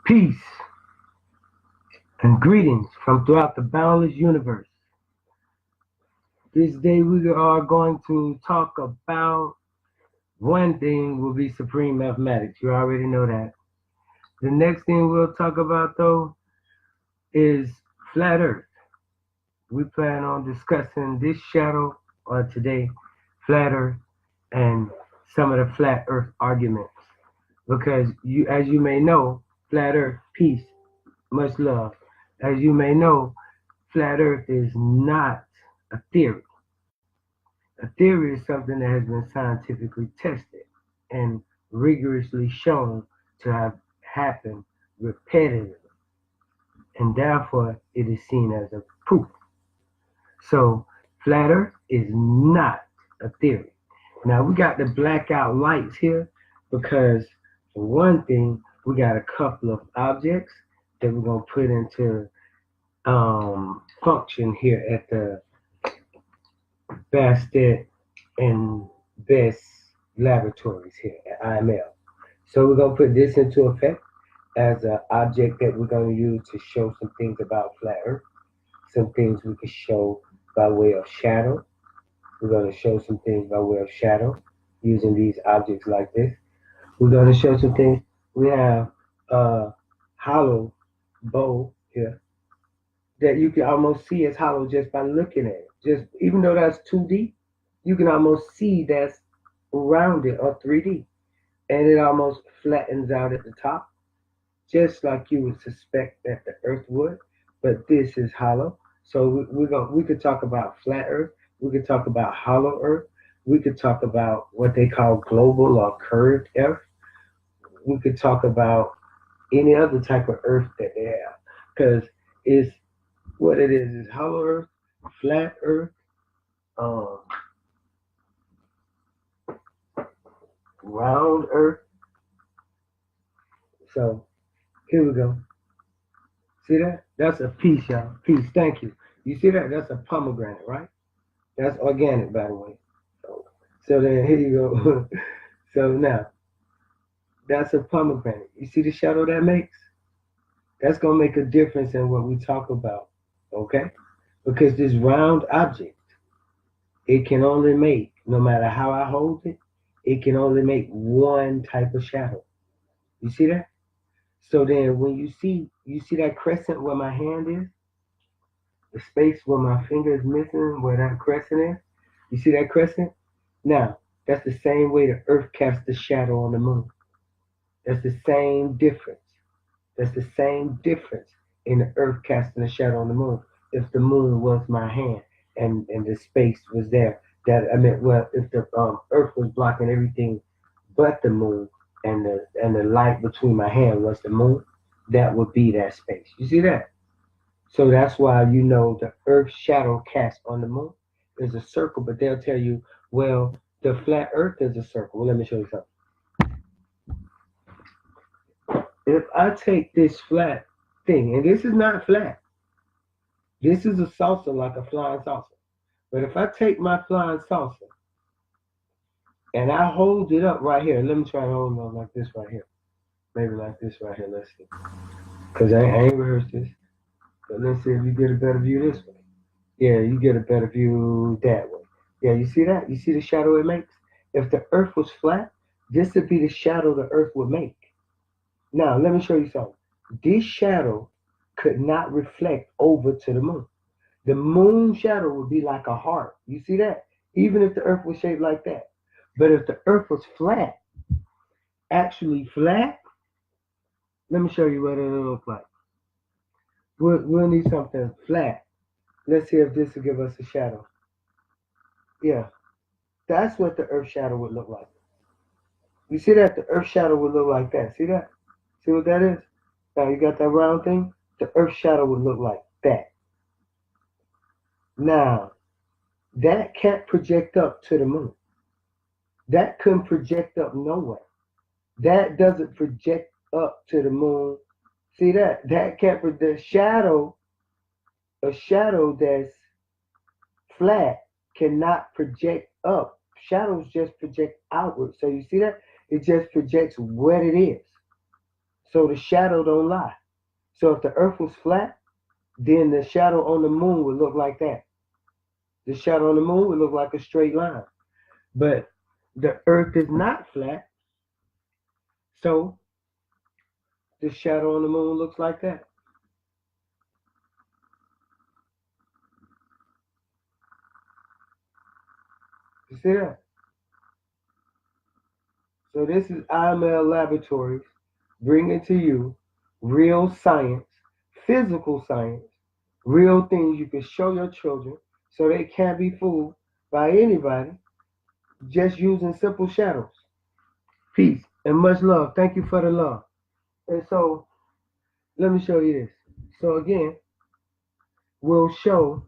Peace and greetings from throughout the boundless universe. This day we are going to talk about one thing will be supreme mathematics. You already know that. The next thing we'll talk about though is flat earth. We plan on discussing this shadow on today, flat earth, and some of the flat earth arguments. Because as you may know, flat earth, peace, much love. As you may know, flat earth is not a theory. A theory is something that has been scientifically tested and rigorously shown to have happened repetitively, and therefore it is seen as a proof. So flat earth is not a theory. Now we got the blackout lights here because for one thing, we got a couple of objects that we're going to put into function here at the BASTET and BES laboratories here at IAML. So we're going to put this into effect as an object that we're going to use to show some things about flat earth, some things we can show by way of shadow. We're going to show some things by way of shadow using these objects like this. We're going to show some things. We have a hollow bowl here that you can almost see as hollow just by looking at it. Just even though that's 2D, you can almost see that's rounded or 3D. And it almost flattens out at the top, just like you would suspect that the earth would. But this is hollow. So we could talk about flat earth. We could talk about hollow earth. We could talk about what they call global or curved earth. We could talk about any other type of earth that they have. Because it's what it is hollow earth, flat earth, round earth. So here we go. See that? That's a piece, y'all. Piece. Thank you. You see that? That's a pomegranate, right? That's organic, by the way. So then here you go. So now, that's a pomegranate. You see the shadow that makes? That's going to make a difference in what we talk about. Okay? Because this round object, it can only make, no matter how I hold it, it can only make one type of shadow. You see that? So then when you see that crescent where my hand is, the space where my finger is missing, where that crescent is, you see that crescent? Now, that's the same way the earth casts the shadow on the moon. That's the same difference. That's the same difference in the earth casting a shadow on the moon. If the moon was my hand and the space was there, if the earth was blocking everything but the moon and the light between my hand was the moon, that would be that space. You see that? So that's why you know the earth's shadow cast on the moon is a circle, but they'll tell you, well, the flat earth is a circle. Well, let me show you something. If I take this flat thing, and this is not flat, this is a saucer like a flying saucer. But if I take my flying saucer and I hold it up right here, let me try to hold it up like this right here. Maybe like this right here, let's see. Because I ain't rehearsed this. But let's see if you get a better view this way. Yeah, you get a better view that way. Yeah, you see that? You see the shadow it makes? If the earth was flat, this would be the shadow the earth would make. Now, let me show you something. This shadow could not reflect over to the moon. The moon shadow would be like a heart. You see that? Even if the earth was shaped like that. But if the earth was flat, actually flat, let me show you what it'll look like. We'll need something flat. Let's see if this will give us a shadow. Yeah, that's what the earth shadow would look like. You see that? The earth shadow would look like that. See that? See what that is? Now you got that round thing? The earth shadow would look like that. Now, that can't project up to the moon. That couldn't project up nowhere. That doesn't project up to the moon. See that? That can't project. A shadow that's flat cannot project up. Shadows just project outward. So you see that? It just projects what it is. So the shadow don't lie. So if the earth was flat, then the shadow on the moon would look like that. The shadow on the moon would look like a straight line. But the earth is not flat, so the shadow on the moon looks like that. You see that? So this is IAML Laboratories bringing to you real science, physical science, real things you can show your children so they can't be fooled by anybody just using simple shadows. Peace and much love. Thank you for the love. And so let me show you this. So again, we'll show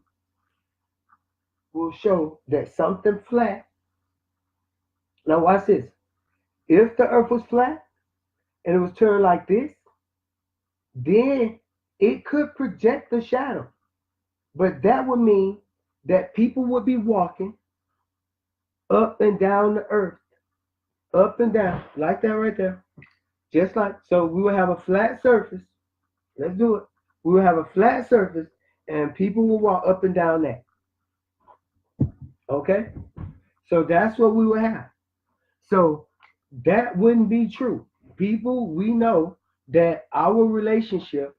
that something flat. Now watch this. If the earth was flat and it was turned like this, then it could project the shadow. But that would mean that people would be walking up and down the earth. Up and down. Like that right there. Just like, so we will have a flat surface. Let's do it. We will have a flat surface and people will walk up and down that. Okay? So that's what we will have. So that wouldn't be true. People, we know that our relationship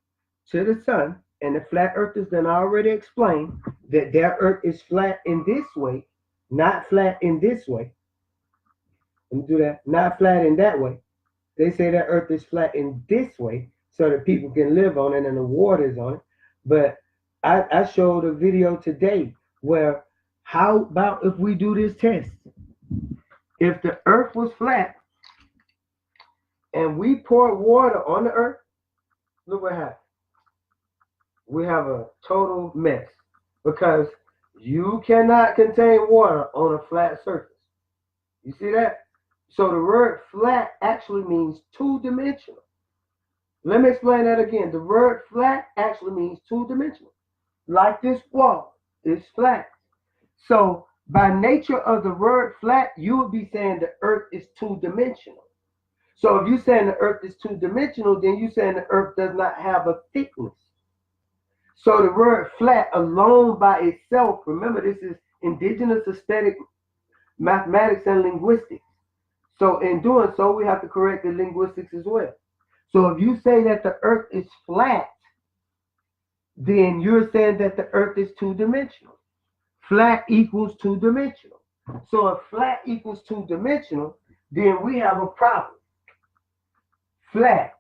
to the sun and the flat earthers then already explained that their earth is flat in this way, not flat in this way. Let me do that. Not flat in that way. They say that earth is flat in this way so that people can live on it and the water is on it. But I showed a video today where how about if we do this test? If the earth was flat and we pour water on the earth, look what happens. We have a total mess because you cannot contain water on a flat surface. You see that? So the word flat actually means two-dimensional. Let me explain that again. The word flat actually means two-dimensional. Like this wall is flat. So by nature of the word flat, you would be saying the earth is two-dimensional. So if you're saying the earth is two-dimensional, then you're saying the earth does not have a thickness. So the word flat alone by itself, remember this is indigenous aesthetic mathematics and linguistics. So in doing so, we have to correct the linguistics as well. So if you say that the earth is flat, then you're saying that the earth is two-dimensional. Flat equals two-dimensional. So if flat equals two-dimensional, then we have a problem. Flat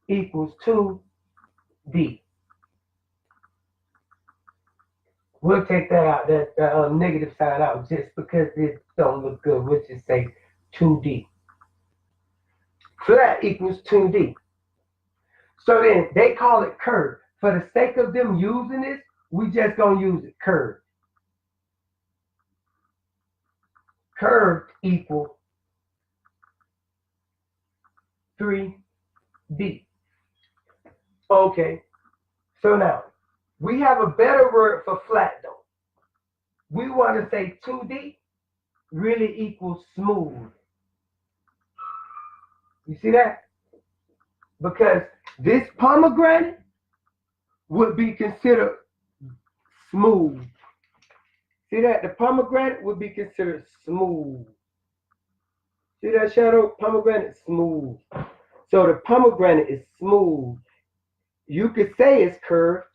equals 2D. We'll take that out, that negative sign out, just because it don't look good. We'll just say 2D. Flat equals 2D. So then they call it curved. For the sake of them using this, we just gonna use it curved. Curved equals 3D. Okay, so now we have a better word for flat though. We want to say 2D really equals smooth. You see that? Because this pomegranate would be considered smooth. See that? The pomegranate would be considered smooth. See that shadow? Pomegranate smooth. So the pomegranate is smooth. You could say it's curved,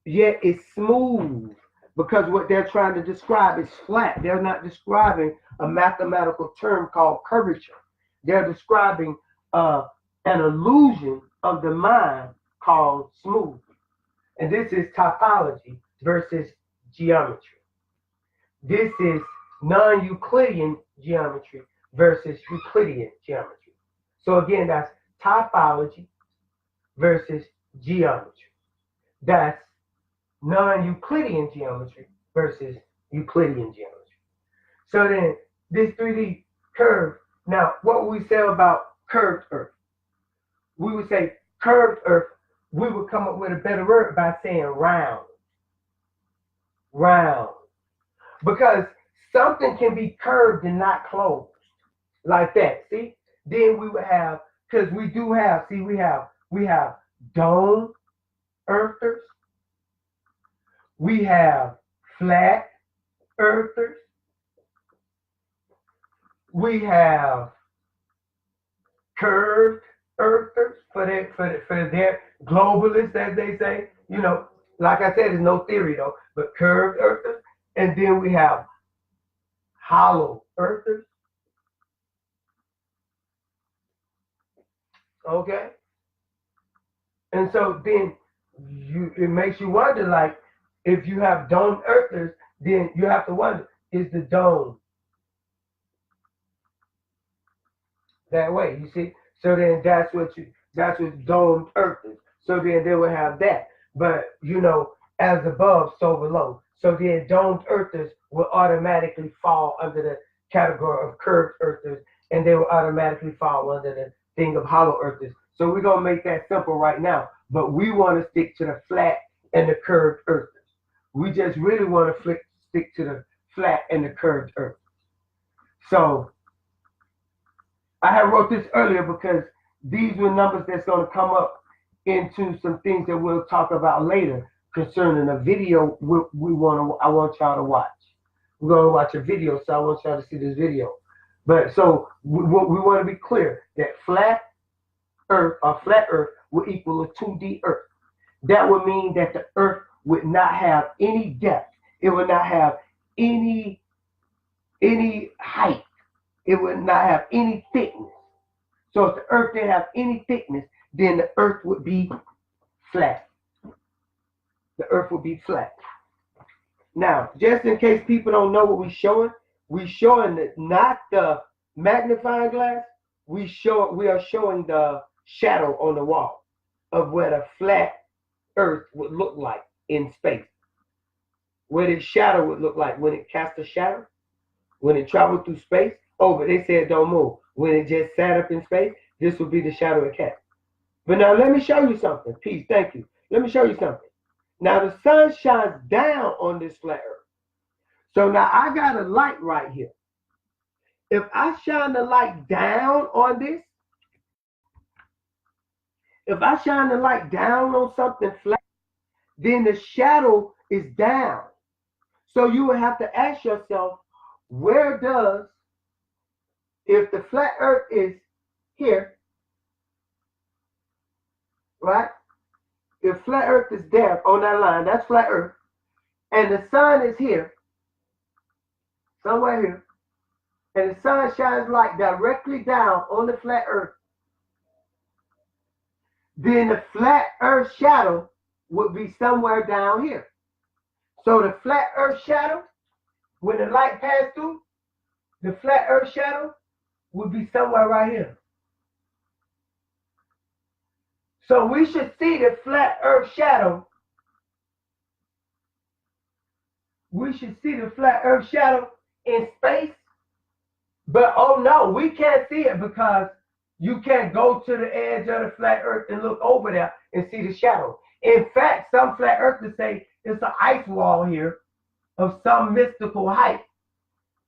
yet it's smooth. Because what they're trying to describe is flat. They're not describing a mathematical term called curvature. They're describing an illusion of the mind called smooth. And this is topology versus geometry. This is non-Euclidean geometry versus Euclidean geometry. So again, that's topology versus geometry. That's non-Euclidean geometry versus Euclidean geometry. So then this 3D curve, now what would we say about curved earth? We would say curved earth, we would come up with a better word by saying round. Round. Because something can be curved and not closed. like that. See? Then we would have, because we do have, see, we have dome earthers, we have flat earthers, we have curved earthers for their globalists, as they say. You know, like I said, it's no theory though, but curved earthers, and then we have hollow earthers. Okay, and so then it makes you wonder, like, if you have domed earthers, then you have to wonder, is the dome that way? You see? So then that's what domed earth is. So then they will have that. But you know, as above, so below. So then domed earthers will automatically fall under the category of curved earthers, and they will automatically fall under the thing of hollow earthers. So we're gonna make that simple right now. But we want to stick to the flat and the curved earthers. We just really want to stick to the flat and the curved earth. So I had wrote this earlier because these were numbers that's going to come up into some things that we'll talk about later concerning a video I want y'all to watch. We're going to watch a video, so I want y'all to see this video. But so we want to be clear that flat earth will equal a 2D earth. That would mean that the earth would not have any depth. It would not have any height. It would not have any thickness. So if the earth didn't have any thickness, then the earth would be flat. The earth would be flat. Now, just in case people don't know what we're showing that not the magnifying glass, we are showing the shadow on the wall of what a flat earth would look like in space. What its shadow would look like when it cast a shadow, when it traveled through space. Oh, but they said don't move. When it just sat up in space, this would be the shadow it cast. But now let me show you something. Peace, thank you. Let me show you something. Now the sun shines down on this flat earth. So now I got a light right here. If I shine the light down on this, if I shine the light down on something flat, then the shadow is down. So you would have to ask yourself, where does, if the flat earth is here, right? If flat earth is there on that line, that's flat earth, and the sun is here, somewhere here, and the sun shines light directly down on the flat earth, then the flat earth shadow would be somewhere down here. So the flat earth shadow, when the light passed through, the flat earth shadow would be somewhere right here. So we should see the flat earth shadow. We should see the flat earth shadow in space. But oh no, we can't see it because you can't go to the edge of the flat earth and look over there and see the shadow. In fact, some flat earthers say it's an ice wall here of some mystical height.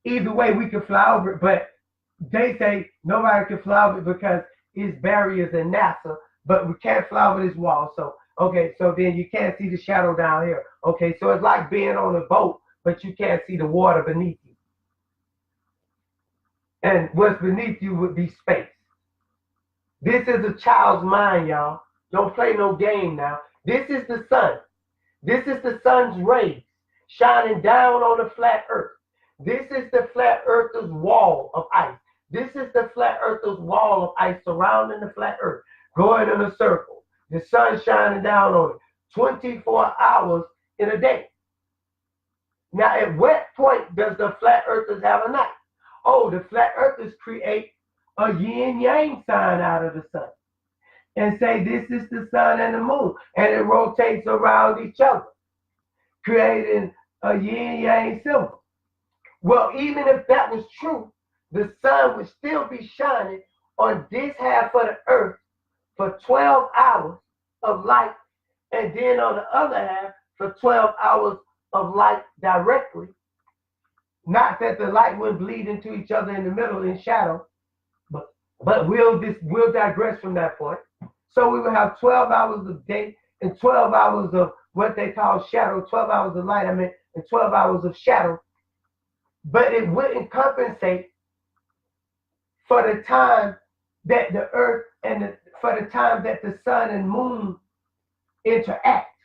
Either way, we can fly over it, but they say nobody can fly over it because it's barriers in NASA, but we can't fly over this wall. So, okay, so then you can't see the shadow down here. Okay, so it's like being on a boat, but you can't see the water beneath you. And what's beneath you would be space. This is a child's mind, y'all. Don't play no game now. This is the sun. This is the sun's rays shining down on the flat earth. This is the flat earth's wall of ice. This is the flat earth's wall of ice surrounding the flat earth, going in a circle. The sun shining down on it 24 hours in a day. Now, at what point does the flat earthers have a night? Oh, the flat earthers create a yin-yang sign out of the sun and say this is the sun and the moon, and it rotates around each other, creating a yin-yang symbol. Well, even if that was true, the sun would still be shining on this half of the earth for 12 hours of light, and then on the other half for 12 hours of light directly. Not that the light wouldn't bleed into each other in the middle in shadow, But we'll digress from that point. So we will have 12 hours of day and 12 hours of what they call shadow, 12 hours of light, and 12 hours of shadow. But it wouldn't compensate for the time that the earth for the time that the sun and moon interact.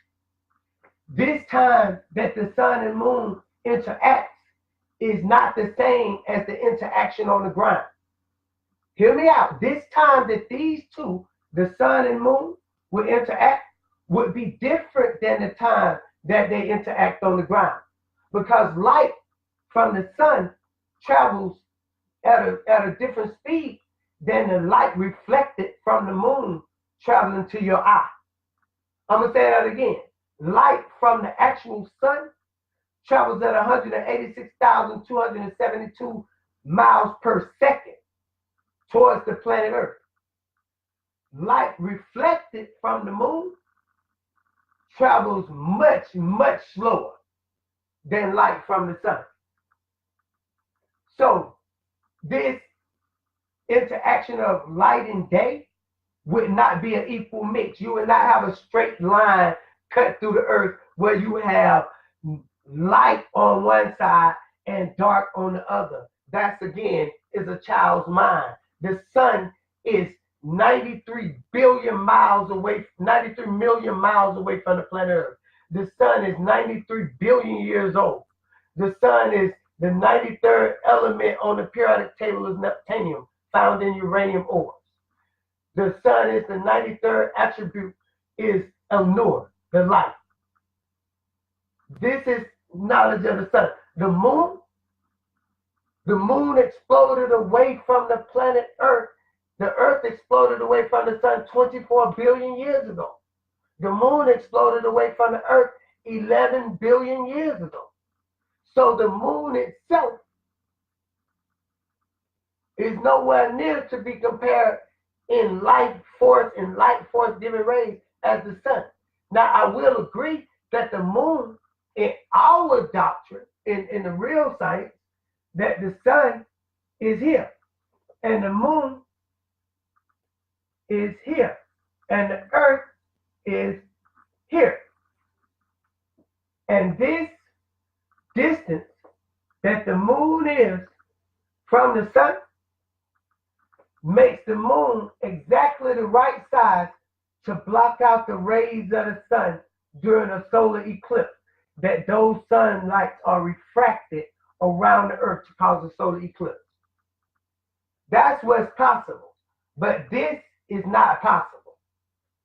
This time that the sun and moon interact is not the same as the interaction on the ground. Hear me out. This time that these two, the sun and moon, will interact would be different than the time that they interact on the ground. Because light from the sun travels at a different speed than the light reflected from the moon traveling to your eye. I'm going to say that again. Light from the actual sun travels at 186,272 miles per second towards the planet Earth. Light reflected from the moon travels much, much slower than light from the sun. So this interaction of light and day would not be an equal mix. You would not have a straight line cut through the earth where you have light on one side and dark on the other. That's, again, is a child's mind. The sun is 93 billion miles away, 93 million miles away from the planet Earth. The sun is 93 billion years old. The sun is the 93rd element on the periodic table is neptunium, found in uranium ores. The sun is the 93rd attribute is El-Nur, the light. This is knowledge of the sun. The moon exploded away from the planet Earth. The earth exploded away from the sun 24 billion years ago. The moon exploded away from the earth 11 billion years ago. So the moon itself is nowhere near to be compared in light force giving rays as the sun. Now, I will agree that the moon, in our doctrine, in the real science, that the sun is here and the moon is here and the earth is here. And this distance that the moon is from the sun makes the moon exactly the right size to block out the rays of the sun during a solar eclipse, that those sunlights are refracted around the earth to cause a solar eclipse. That's what's possible. But this is not possible.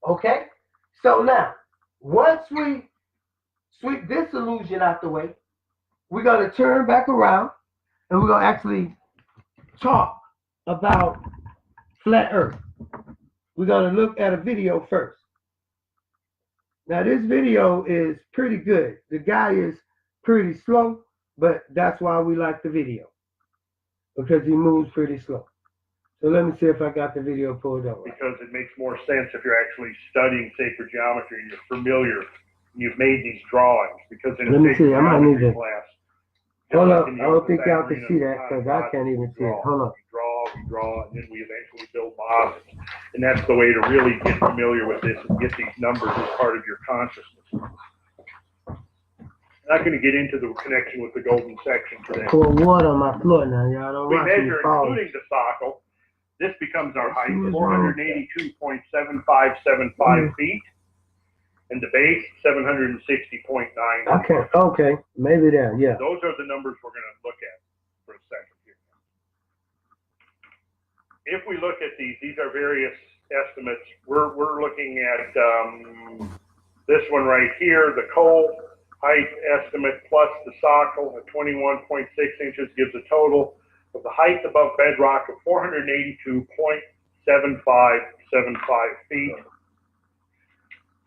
Okay? So now, once we sweep this illusion out the way, we're going to turn back around and we're going to actually talk about flat earth. We're going to look at a video first. Now, this video is pretty good. The guy is pretty slow, but that's why we like the video, because he moves pretty slow. So let me see if I got the video pulled up. Because it makes more sense if you're actually studying sacred geometry and you're familiar and you've made these drawings. Because in a sacred geometry class, hold up, I don't think y'all can see that because I can't even see it. Hold up. We draw, and then we eventually build models. And that's the way to really get familiar with this and get these numbers as part of your consciousness. I'm not going to get into the connection with the golden section today. Pour water on my floor now, y'all. Don't we measure, including the socle. This becomes our height, 482.7575 feet, and the base, 760.9. Okay, maybe there, yeah. Those are the numbers we're going to look at for a second here. If we look at these are various estimates. We're looking at this one right here, the coal height estimate plus the socle at 21.6 inches gives a total of the height above bedrock of 482.7575 feet.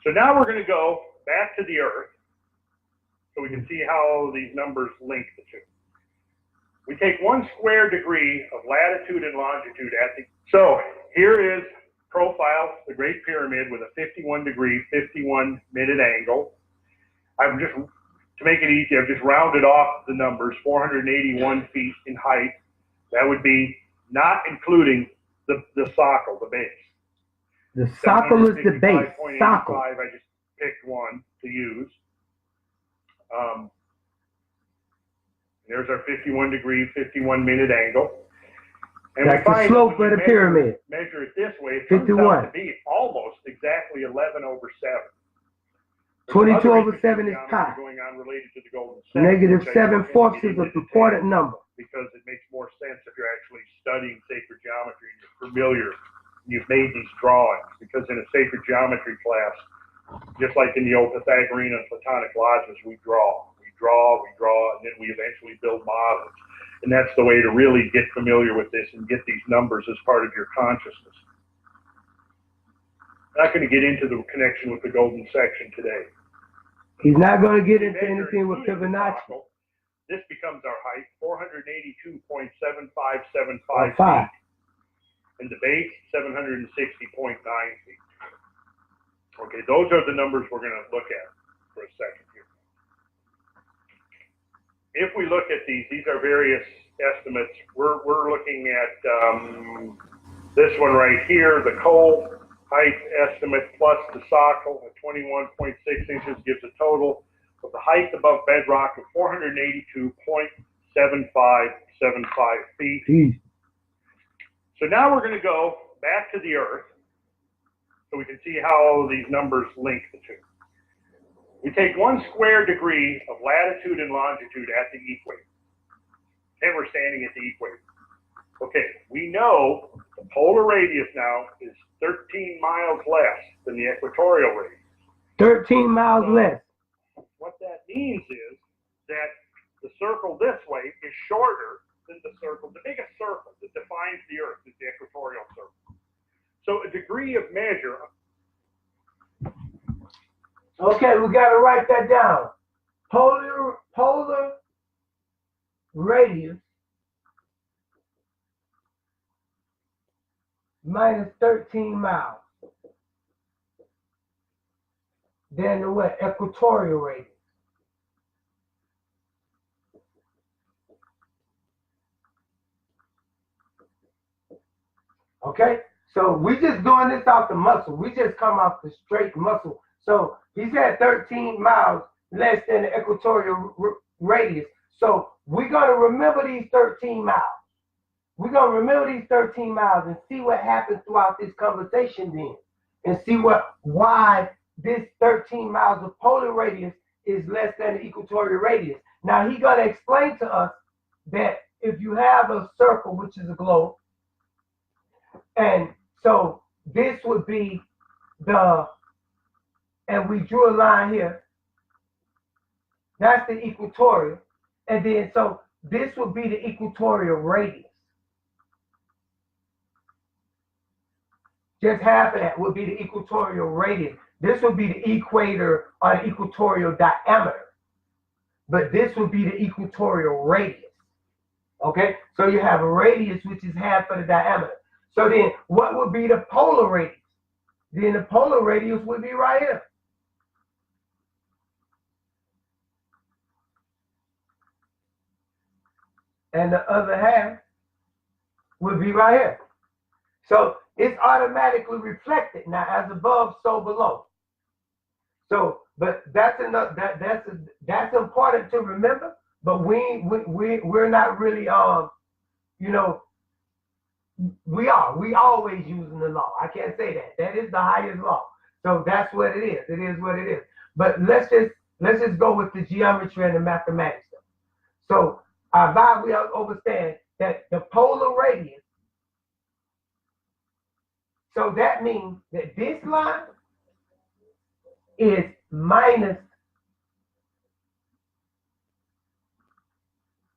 So now we're going to go back to the Earth so we can see how these numbers link the two. We take 1 square degree of latitude and longitude at the... So here is profile, the Great Pyramid with a 51 degree, 51 minute angle. I'm just, to make it easy, I've just rounded off the numbers, 481 feet in height. That would be not including the socle, the base. The socle is the base. 755.85, Socle. I just picked one to use. There's our 51-degree, 51-minute angle. And That's the slope of the pyramid. Measure it this way, it turns out to be almost exactly 11/7. 22/7 is pi. Going on related to the golden section, -7/4 is an important number. Because it makes more sense if you're actually studying sacred geometry and you're familiar, and you've made these drawings. Because in a sacred geometry class, just like in the old Pythagorean and Platonic lodges, we draw, and then we eventually build models. And that's the way to really get familiar with this and get these numbers as part of your consciousness. I'm not going to get into the connection with the golden section today. He's not going to get into anything with Fibonacci. This becomes our height, 482.7575 feet. And the base, 760.9 feet. Okay, those are the numbers we're going to look at for a second here. If we look at these are various estimates. We're looking at this one right here, the coal height estimate plus the socle at 21.6 inches gives a total of the height above bedrock of 482.7575 feet. So now we're going to go back to the Earth so we can see how these numbers link the two. We take 1 square degree of latitude and longitude at the equator. And we're standing at the equator. Okay, we know the polar radius now is 13 miles less than the equatorial radius. 13 miles less. What that means is that the circle this way is shorter than the circle. The biggest circle that defines the Earth is the equatorial circle. So a degree of measure. Okay, we got to write that down. Polar radius minus 13 miles. Then the what? Equatorial radius. Okay, so we just doing this off the muscle. We just come off the straight muscle. So he said 13 miles less than the equatorial radius. So we're going to remember these 13 miles. We're going to remember these 13 miles and see what happens throughout this conversation then. And see why this 13 miles of polar radius is less than the equatorial radius. Now he's going to explain to us that if you have a circle, which is a globe, and so this would be and we drew a line here, that's the equatorial, and then so this would be the equatorial radius. Just half of that would be the equatorial radius. This would be the equator or the equatorial diameter, but this would be the equatorial radius. Okay, so you have a radius which is half of the diameter. So then what would be the polar radius? Then the polar radius would be right here. And the other half would be right here. So it's automatically reflected now, as above, so below. So, but that's enough. That's important to remember. But we're not really you know. We always using the law. I can't say that. That is the highest law. So that's what it is. It is what it is. But let's just go with the geometry and the mathematics. So we understand that the polar radius. So that means that this line is minus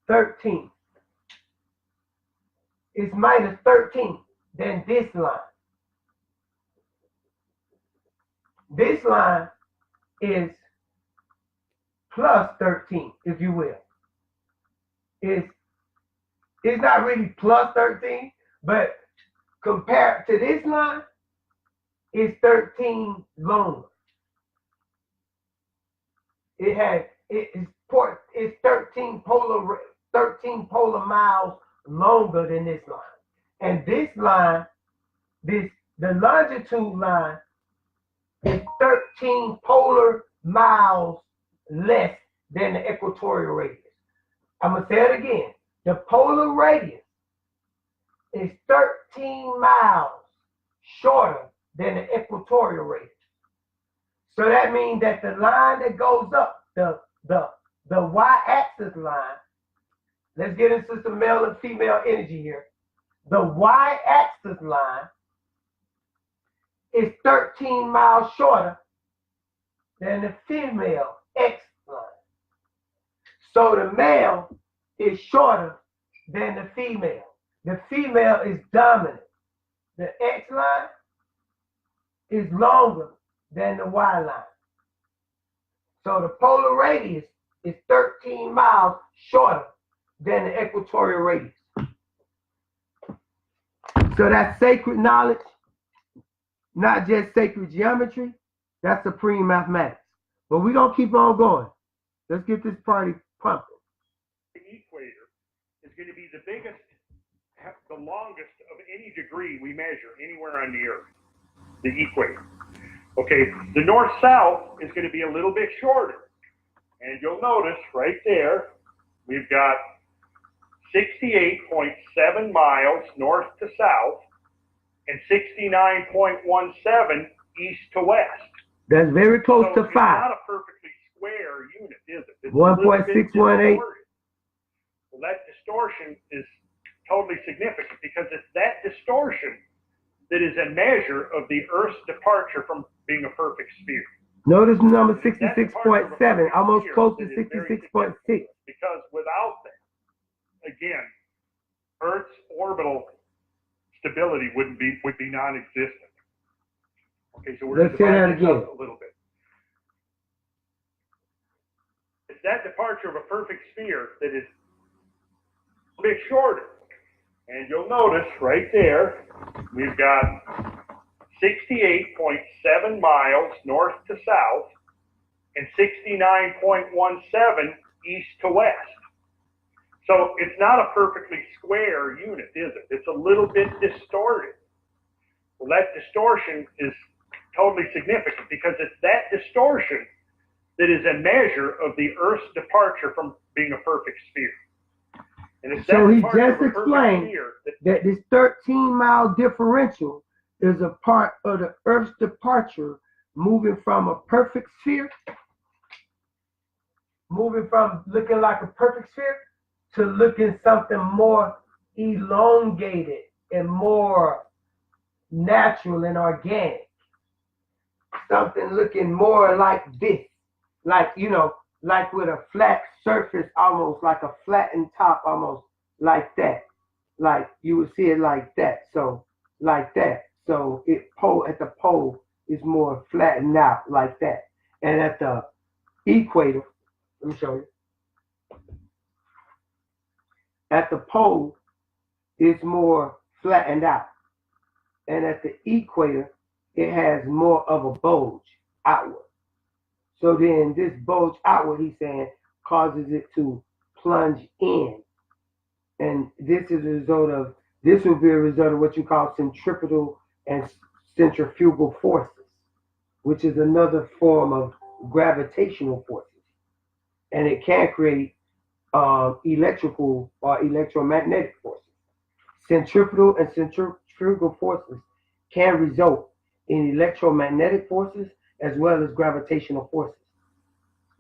13. It's minus 13 than this line. This line is plus 13, if you will. It's not really plus 13, but compared to this line, it's 13 longer. It's 13 polar miles longer than this line. And this line the longitude line is 13 polar miles less than the equatorial radius. I'm going to say it again. The polar radius is 13 miles shorter than the equatorial radius. So that means that the line that goes up, the y-axis line, let's get into some male and female energy here. The y-axis line is 13 miles shorter than the female x line. So the male is shorter than the female. The female is dominant. The x line is longer than the y line. So the polar radius is 13 miles shorter than the equatorial radius. So that's sacred knowledge, not just sacred geometry, that's supreme mathematics. But we're going to keep on going. Let's get this party pumping. The equator is going to be the biggest, the longest of any degree we measure anywhere on the earth, the equator. Okay, the north-south is going to be a little bit shorter. And you'll notice right there, we've got 68.7 miles north to south and 69.17 east to west. That's very close to 5. It's not a perfectly square unit, is it? It's 1.618. Well, that distortion is totally significant because it's that distortion that is a measure of the Earth's departure from being a perfect sphere. Notice number 66.7, almost close to 66.6. Because without that, again, Earth's orbital stability would be non-existent. Okay, so we're going to divide this up a little bit. It's that departure of a perfect sphere that is a bit shorter. And you'll notice right there, we've got 68.7 miles north to south and 69.17 east to west. So it's not a perfectly square unit, is it? It's a little bit distorted. Well, that distortion is totally significant because it's that distortion that is a measure of the Earth's departure from being a perfect sphere. And so he just explained that this 13-mile differential is a part of the Earth's departure, moving from a perfect sphere, moving from looking like a perfect sphere to looking something more elongated and more natural and organic. Something looking more like this, like, you know, like with a flat surface, almost like a flattened top, almost like that. Like you would see it like that. So like that. So it at the pole is more flattened out like that. And at the equator, let me show you. At the pole, it's more flattened out. And at the equator, it has more of a bulge outward. So then this bulge outward, he's saying, causes it to plunge in. And this is a result of, this will be a result of what you call centripetal and centrifugal forces, which is another form of gravitational forces. And it can create electrical or electromagnetic forces. Centripetal and centrifugal forces can result in electromagnetic forces as well as gravitational forces.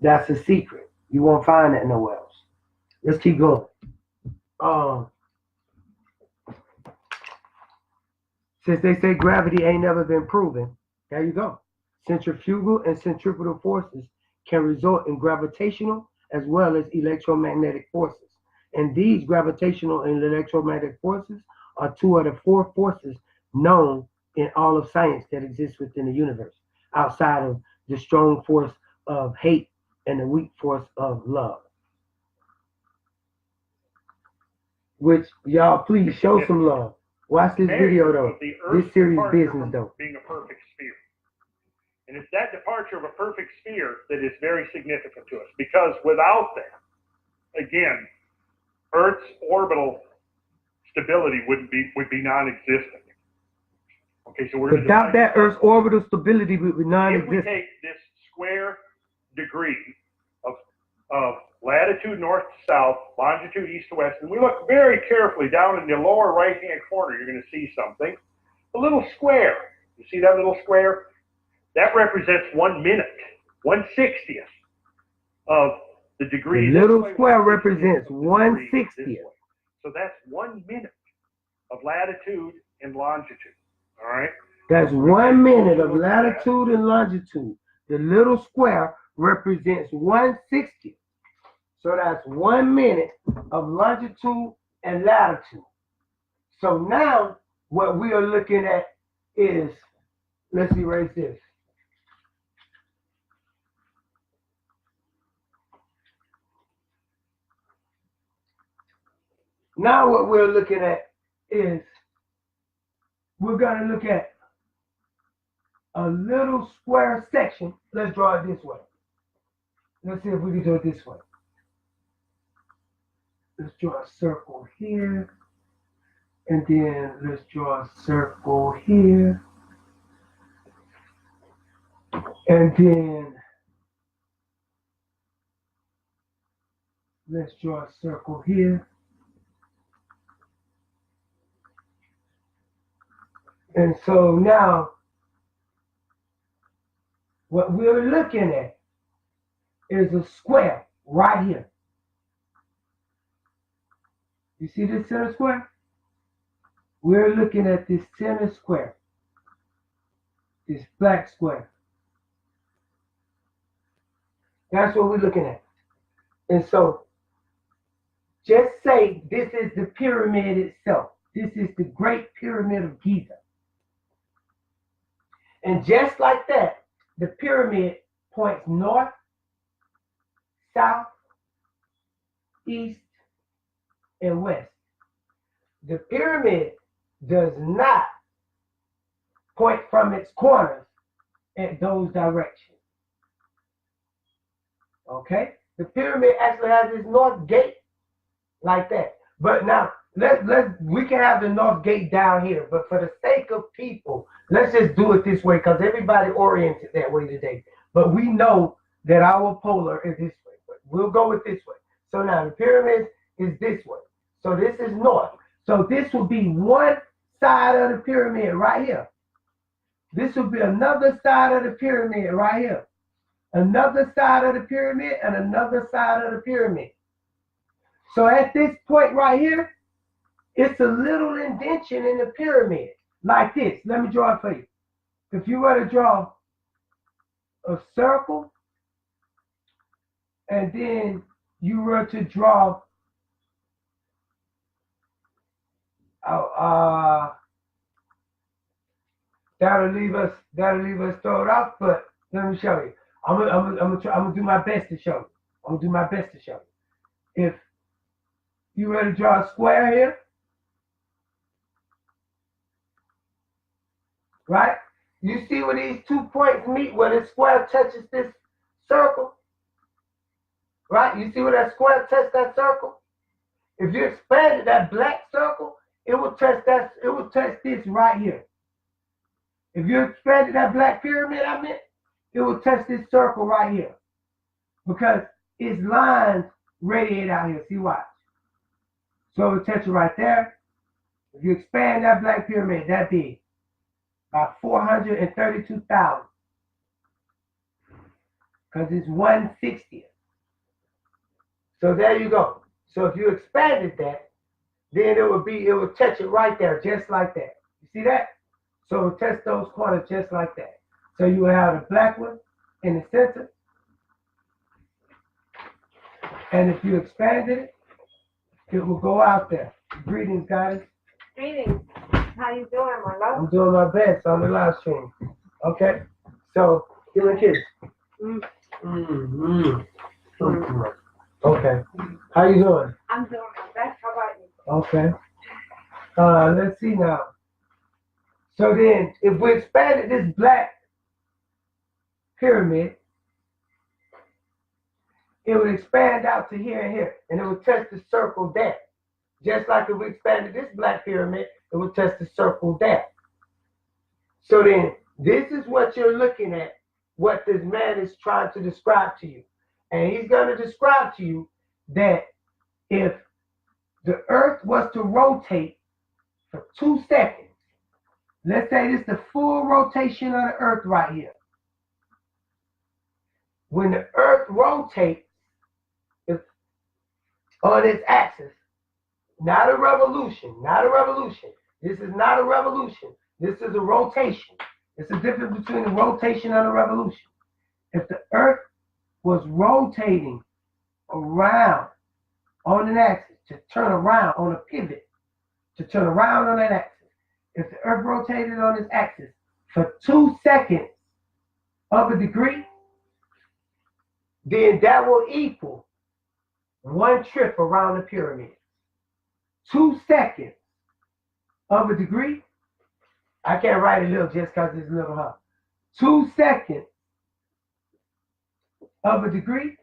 That's a secret. You won't find that nowhere else. Let's keep going. Since they say gravity ain't never been proven, there you go. Centrifugal and centripetal forces can result in gravitational as well as electromagnetic forces. And these gravitational and electromagnetic forces are 2 of the 4 forces known in all of science that exists within the universe, outside of the strong force of hate and the weak force of love. Which, y'all, please show some love. Watch this video, though. This series business, though. Being a perfect sphere. And it's that departure of a perfect sphere that is very significant to us. Because without that, again, Earth's orbital stability would be non-existent. Okay, so we're going to Without that, Earth's orbital stability would be if we non-existent. take this square degree of latitude north to south, longitude east to west, and we look very carefully down in the lower right-hand corner, you're going to see something. A little square. You see that little square? That represents 1 minute, 1/60th of the degree. The little square represents 1/60th. So that's 1 minute of latitude and longitude. All right? That's 1 minute of latitude and longitude. The little square represents 1/60th. So that's 1 minute of longitude and latitude. So now what we are looking at is, let's erase this. Now what we're looking at is, we're going to look at a little square section. Let's draw it this way. Let's see if we can do it this way. Let's draw a circle here. And then let's draw a circle here. And then let's draw a circle here. And so now, what we're looking at is a square right here. You see this center square? We're looking at this center square, this black square. That's what we're looking at. And so, just say this is the pyramid itself. This is the Great Pyramid of Giza. And just like that, the pyramid points north, south, east, and west. The pyramid does not point from its corners at those directions. Okay? The pyramid actually has its north gate like that. But now, we can have the north gate down here, but for the sake of people, let's just do it this way because everybody oriented that way today. But we know that our polar is this way. But we'll go with this way. So now the pyramid is this way. So this is north. So this will be one side of the pyramid right here. This will be another side of the pyramid right here. Another side of the pyramid and another side of the pyramid. So at this point right here, it's a little indentation in the pyramid, like this. Let me draw it for you. If you were to draw a circle, and then you were to draw that'll leave us thrown off, but let me show you. I'm gonna do my best to show you. If you were to draw a square here, right? You see where these 2 points meet, where the square touches this circle? Right? You see where that square touches that circle? If you expanded that black circle, it will touch this right here. If you expanded that black pyramid, it will touch this circle right here. Because its lines radiate out here. See, watch. So it will touch it right there. If you expand that black pyramid that big, by 432,000. Because it's 1/60th. So there you go. So if you expanded that, then it would touch it right there, just like that. You see that? So it would touch those corners just like that. So you will have the black one in the center. And if you expanded it, it will go out there. Greetings, guys. Greetings. How you doing, my love? I'm doing my best on the live stream. Okay? So, give me a kiss. Okay. How you doing? I'm doing my best. How about you? Okay. Let's see now. So then, if we expanded this black pyramid, it would expand out to here and here, and it would touch the circle there. Just like if we expanded this black pyramid, it would touch the circle there. So then, this is what you're looking at, what this man is trying to describe to you. And he's going to describe to you that if the earth was to rotate for 2 seconds, let's say this is the full rotation of the earth right here. When the earth rotates on its axis, not a revolution, not a revolution. This is not a revolution. This is a rotation. It's the difference between a rotation and a revolution. If the earth was rotating around on an axis, to turn around on a pivot, to turn around on that axis, if the earth rotated on its axis for 2 seconds of a degree, then that will equal 1 trip around the pyramid. 2 seconds of a degree. I can't write it little just because it's a little hard. 2 seconds of a degree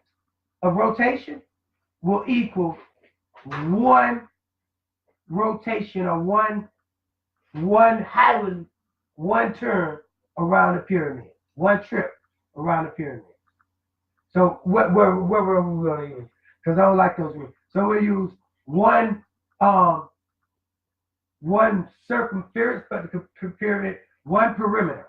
of rotation will equal 1 rotation or one turn around the pyramid. 1 trip around the pyramid. So what were we going to use? Because I don't like those words. So we'll use one circumference, but the pyramid, 1 perimeter.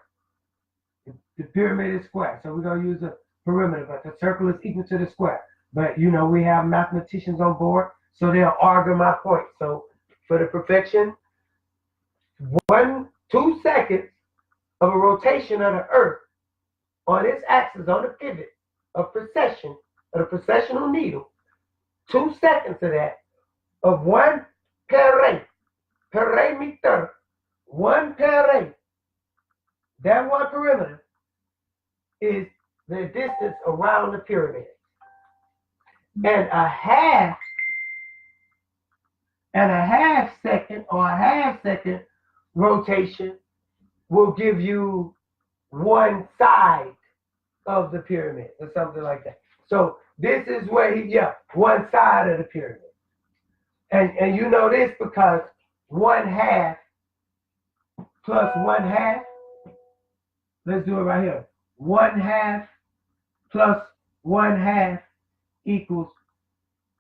The pyramid is square, so we're going to use a perimeter, but the circle is equal to the square. But you know, we have mathematicians on board, so they'll argue my point. So for the perfection, 2 seconds of a rotation of the earth on its axis, on the pivot of precession, of the precessional needle, 2 seconds of that, of 1 perimeter, 1 peri, that 1 perimeter is the distance around the pyramid. And a half second or a half second rotation will give you 1 side of the pyramid or something like that. So this is where 1 side of the pyramid. And you know this because 1/2 plus 1/2, let's do it right here. 1/2 plus 1/2 equals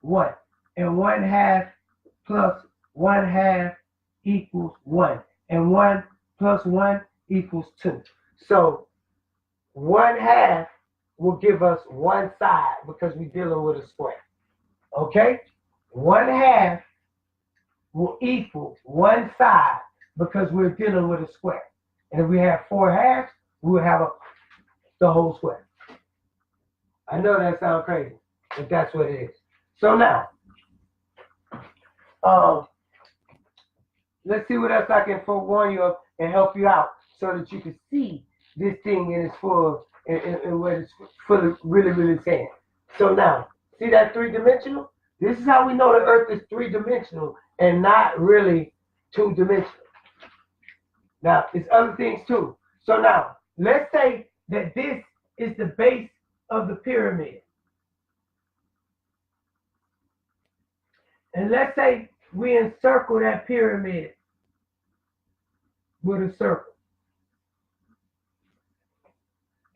1. And 1/2 plus 1/2 equals 1. And 1 plus 1 equals 2. So 1/2 will give us 1 side because we're dealing with a square. Okay? 1/2 will equal 1 side because we're dealing with a square. And if we have 4 halves, we will have the whole square. I know that sounds crazy, but that's what it is. So now, let's see what else I can forewarn you of and help you out so that you can see this thing in its full, and what it's really saying. So now, see that 3-dimensional? This is how we know the earth is 3-dimensional and not really 2-dimensional. Now, there's other things too. So now, let's say that this is the base of the pyramid. And let's say we encircle that pyramid with a circle.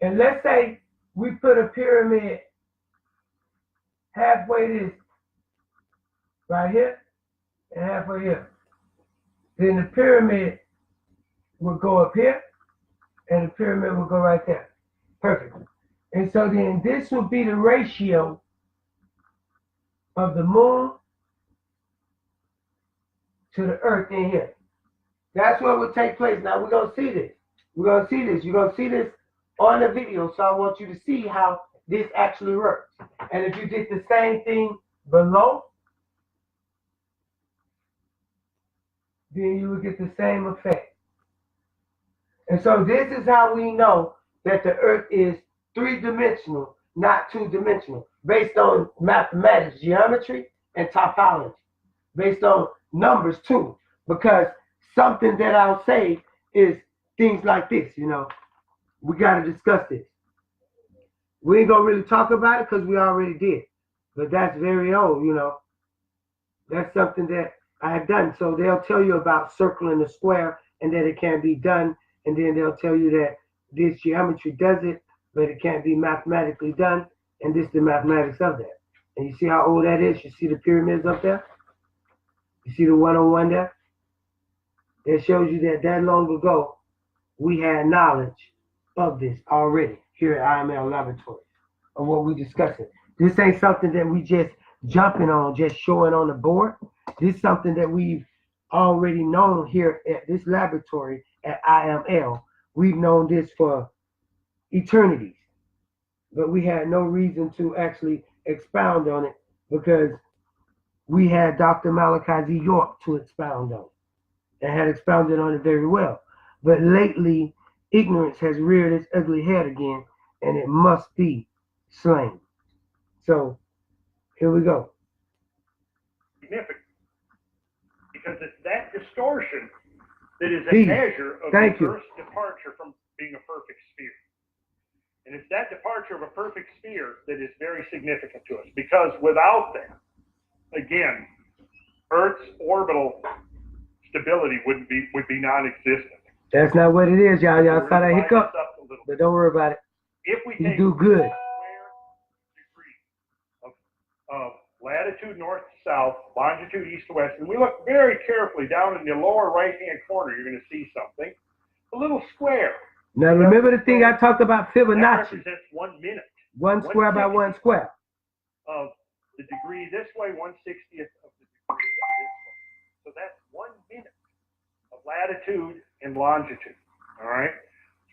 And let's say we put a pyramid halfway this, right here, and halfway here. Then the pyramid will go up here, and the pyramid will go right there. Perfect. And so then this will be the ratio of the moon to the earth in here. That's what will take place. Now we're going to see this. We're going to see this. You're going to see this on the video, so I want you to see how this actually works. And if you did the same thing below, then you would get the same effect. And so this is how we know that the earth is 3-dimensional, not 2-dimensional, based on mathematics, geometry, and topology, based on numbers too, because something that I'll say is things like this, you know, we got to discuss this. We ain't going to really talk about it because we already did, but that's very old, you know. That's something that I have done. So they'll tell you about circling the square and that it can be done and then they'll tell you that this geometry does it, but it can't be mathematically done, and this is the mathematics of that. And you see how old that is? You see the pyramids up there? You see the 101 there? It shows you that long ago, we had knowledge of this already here at IAML Laboratories, of what we discussing. This ain't something that we just jumping on, just showing on the board. This is something that we've already known here at this laboratory at IML. We've known this for eternities, but we had no reason to actually expound on it because we had Dr. Malachi Z. York to expound on it and had expounded on it very well. But lately, ignorance has reared its ugly head again, and it must be slain. So here we go. Significant. Because it's that distortion that is a measure of the Earth's departure from being a perfect sphere. And it's that departure of a perfect sphere that is very significant to us. Because without that, again, Earth's orbital stability would be non-existent. That's not what it is, y'all. Y'all saw that hiccup, but don't worry about it. If we you do good. Degree of latitude north to south, longitude east to west, and we look very carefully down in the lower right-hand corner, you're going to see something, a little square. Now remember the thing I talked about Fibonacci. That represents 1 minute. 1 square by 1 square. Of the degree this way, 1/60th of the degree this way. So that's 1 minute of latitude and longitude. All right?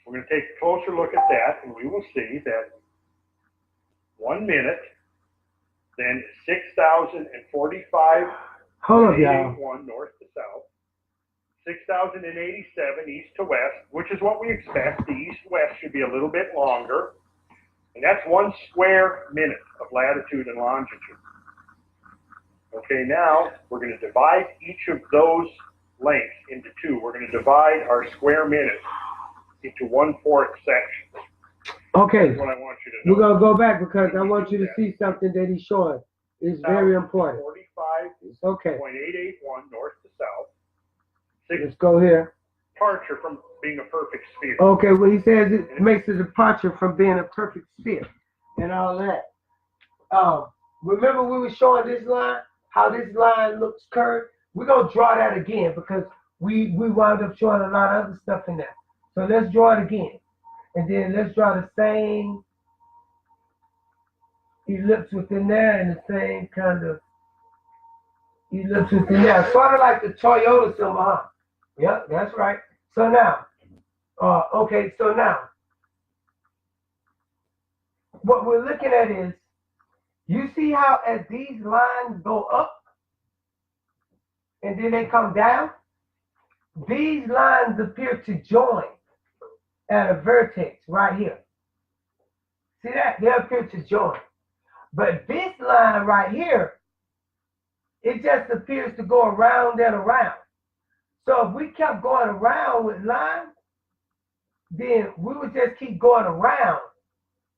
We're going to take a closer look at that, and we will see that 1 minute then is 6,045. Hold up, y'all. North to south. 6,087 east to west, which is what we expect. The east-west should be a little bit longer. And that's 1 square minute of latitude and longitude. Okay, now we're going to divide each of those lengths into 2. We're going to divide our square minute into 1/4 sections. Okay. That's what I want you to know. We're going to go back because I want you to see something that he's showing. It's very important. 45.881 okay. north to south. Let's go here. Departure from being a perfect sphere. Okay, well, he says it makes a departure from being a perfect sphere and all that. Remember we were showing this line, how this line looks curved? We're going to draw that again because we wound up showing a lot of other stuff in there. So let's draw it again. And then let's draw the same ellipse within there and the same kind of ellipse within there. Sort of like the Toyota symbol, huh? Yep, that's right. So now, okay, so now, what we're looking at is, you see how as these lines go up, and then they come down, these lines appear to join at a vertex right here. See that? They appear to join. But this line right here, it just appears to go around and around. So if we kept going around with lines, then we would just keep going around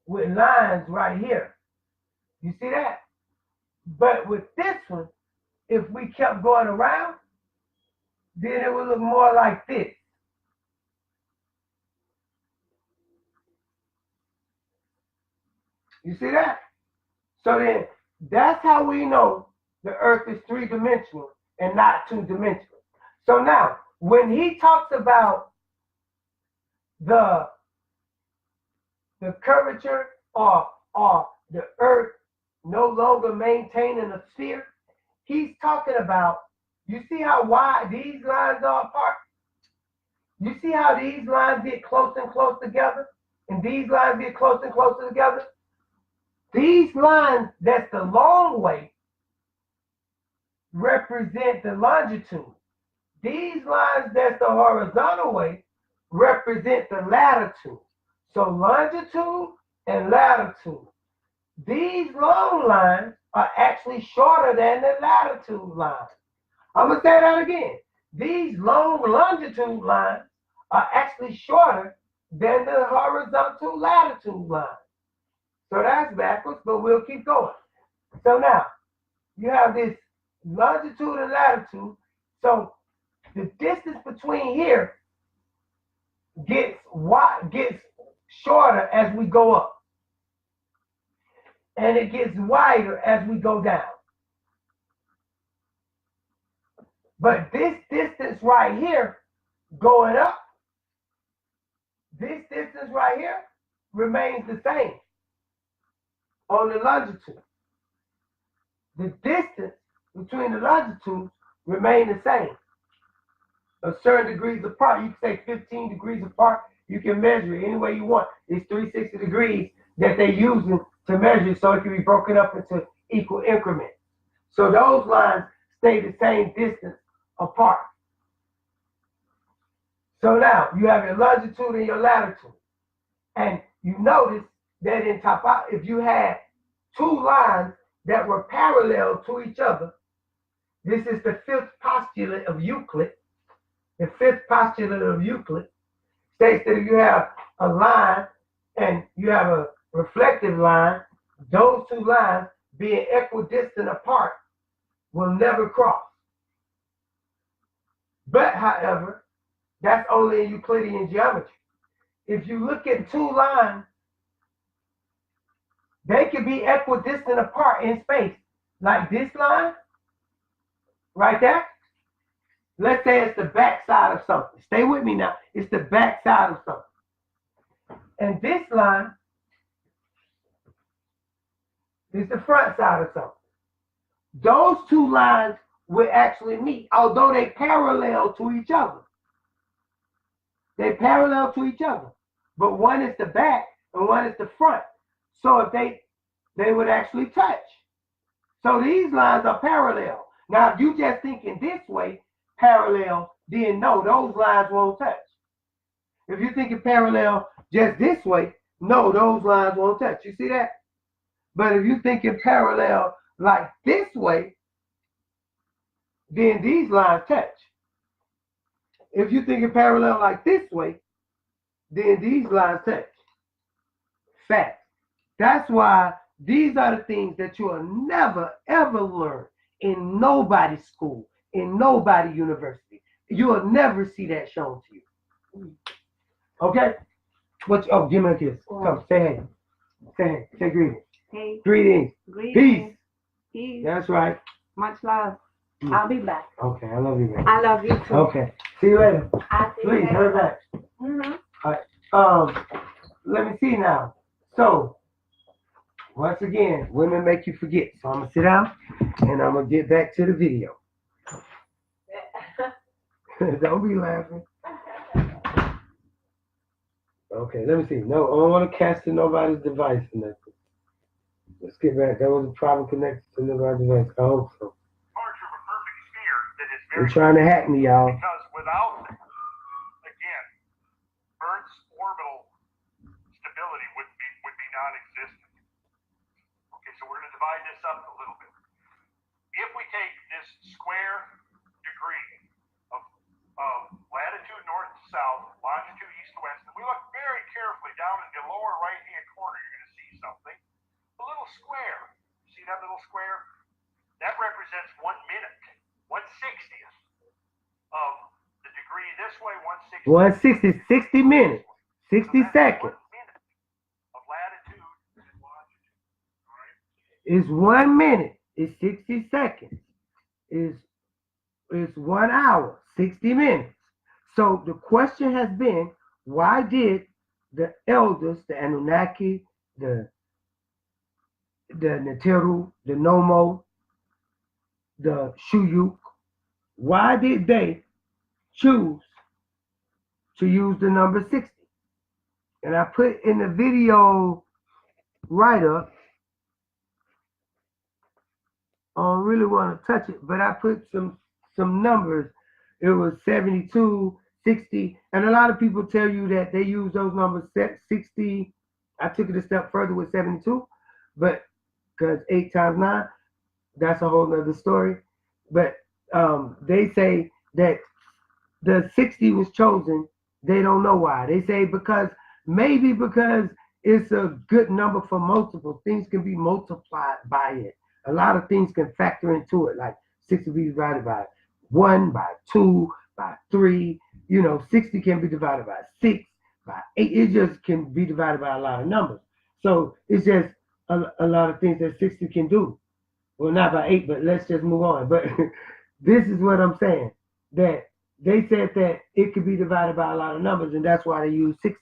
with lines right here. You see that? But with this one, if we kept going around, then it would look more like this. You see that? So then that's how we know the Earth is 3-dimensional and not 2-dimensional. So now, when he talks about the curvature or the Earth no longer maintaining a sphere, he's talking about, you see how wide these lines are apart? You see how these lines get close and close together? And these lines get close and closer together? These lines, that's the long way, represent the longitude. These lines, that's the horizontal way, represent the latitude. So longitude and latitude. These long lines are actually shorter than the latitude lines. I'm going to say that again. These long longitude lines are actually shorter than the horizontal latitude lines. So that's backwards, but we'll keep going. So now, you have this longitude and latitude. So the distance between here, gets shorter as we go up. And it gets wider as we go down. But this distance right here going up, this distance right here remains the same on the longitude. The distance between the longitudes remain the same. A certain degrees apart. You can say 15 degrees apart. You can measure it any way you want. It's 360 degrees that they're using to measure, so it can be broken up into equal increments. So those lines stay the same distance apart. So now you have your longitude and your latitude. And you notice that in topology, if you had two lines that were parallel to each other, this is the fifth postulate of Euclid. The fifth postulate of Euclid states that if you have a line and you have a reflective line, those two lines being equidistant apart will never cross. But however, that's only in Euclidean geometry. If you look at two lines, they can be equidistant apart in space. Like this line, right there. Let's say it's the back side of something. Stay with me now. It's the back side of something. And this line is the front side of something. Those two lines will actually meet, although they parallel to each other. They parallel to each other. But one is the back and one is the front. So if they would actually touch. So these lines are parallel. Now, if you just thinking this way, parallel, then no, those lines won't touch. If you're thinking parallel just this way, no, those lines won't touch. You see that? But if you're thinking parallel like this way, then these lines touch. If you're thinking parallel like this way, then these lines touch. Fact. That's why these are the things that you will never, ever learn in nobody's school, in nobody university. You will never see that shown to you. Okay? Oh, give me a kiss. Come, say hey. Say hey. Say greetings. Hey. Greetings. Greetings. Peace. That's right. Much love. I'll be back. Okay, I love you, man. I love you too. Okay. See you later. I'll see you Please, later. hurry back. All right. Let me see now. So, once again, women make you forget. So I'm gonna sit down and I'm gonna get back to the video. Don't be laughing. Okay, let me see. No, I don't want to cast to nobody's device or nothing. Let's get back. That was a private connection to nobody's device. I hope so. Part of a perfect sphere that is very. They're trying to hack me, y'all. Because without, again, Earth's orbital stability would be non-existent. Okay, so we're going to divide this up a little bit. If we take this square degree of latitude north to south, longitude east to west, and we look very carefully down in the lower right-hand corner, you're going to see something. A little square. See that little square? That represents 1 minute, 1/60th of the degree this way, 1/60. 160, 60 minutes, 60 seconds. 1 minute of latitude and longitude. All right? It's 1 minute. It's 60 seconds. It's 1 hour, 60 minutes. So the question has been, why did the elders, the Anunnaki, the Neteru, the Nomo, the Shuyuk, why did they choose to use the number 60? And I put in the video write-up, I don't really want to touch it, but I put some numbers. It was 72, 60, and a lot of people tell you that they use those numbers 60. I took it a step further with 72, but because 8 times 9, that's a whole nother story. But they say that the 60 was chosen. They don't know why. They say maybe because it's a good number for multiple. Things can be multiplied by it. A lot of things can factor into it, like 60 be divided by 1, by 2, by 3, you know, 60 can be divided by 6, by 8. It just can be divided by a lot of numbers. So it's just a lot of things that 60 can do. Well, not by 8, but let's just move on. But this is what I'm saying, that they said that it could be divided by a lot of numbers, and that's why they use 60.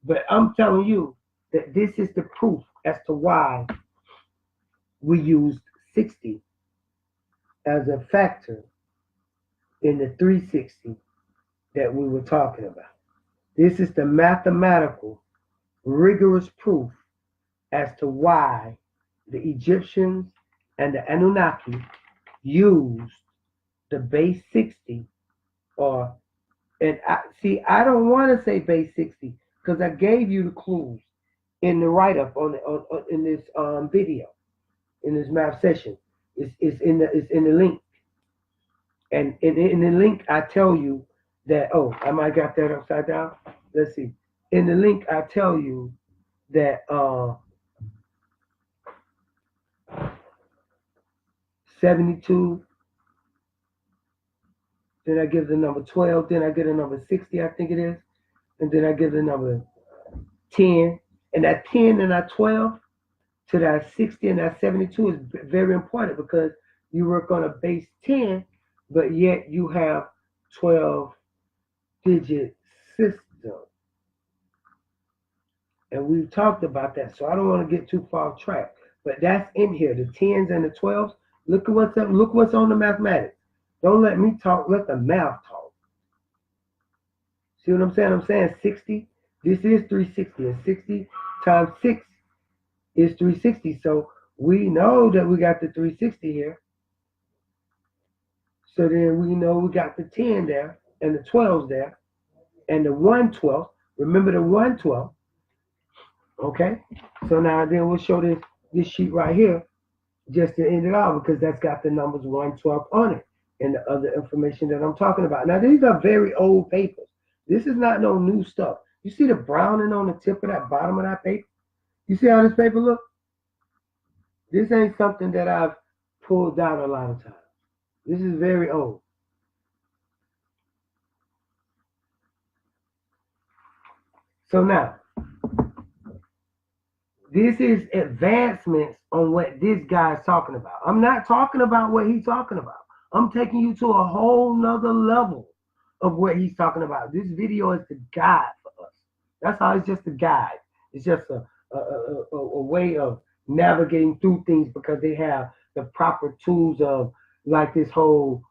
But I'm telling you that this is the proof as to why we used 60 as a factor in the 360 that we were talking about. This is the mathematical, rigorous proof as to why the Egyptians and the Anunnaki used the base 60, or, and I don't want to say base 60 because I gave you the clues in the write-up on in this video, in this math session. It's in the link, and in the link I tell you that, oh, I might got that upside down. Let's see. In the link I tell you that 72. Then I give the number 12. Then I get a number 60, I think it is. And then I give the number 10. And that 10 and that 12 to that 60 and that 72 is very important because you work on a base 10, but yet you have 12-digit system. And we've talked about that, so I don't want to get too far off track. But that's in here, the 10s and the 12s. Look at what's up. Look what's on the mathematics. Don't let me talk. Let the math talk. See what I'm saying? I'm saying 60. This is 360. And 60 times 6 is 360. So we know that we got the 360 here. So then we know we got the 10 there and the 12s there and the 112. Remember the 112. Okay? So now then we'll show this sheet right here just to end it off because that's got the numbers 112 on it and the other information that I'm talking about. Now, these are very old papers. This is not no new stuff. You see the browning on the tip of that bottom of that paper? You see how this paper looks? This ain't something that I've pulled out a lot of times. This is very old. So now, this is advancements on what this guy's talking about. I'm not talking about what he's talking about. I'm taking you to a whole nother level of what he's talking about. This video is the guide for us. That's how it's just a guide. It's just a way of navigating through things because they have the proper tools of like this whole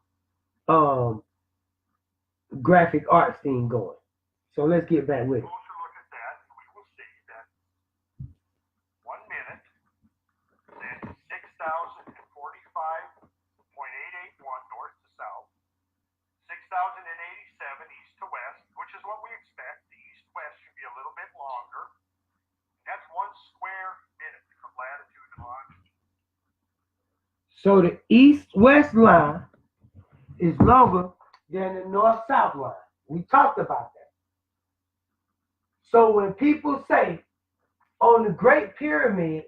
graphic art thing going. So let's get back with it. East to west, which is what we expect. The east-west should be a little bit longer. That's 1 square minute from latitude and longitude. So the east-west line is longer than the north-south line. We talked about that. So when people say on the Great Pyramids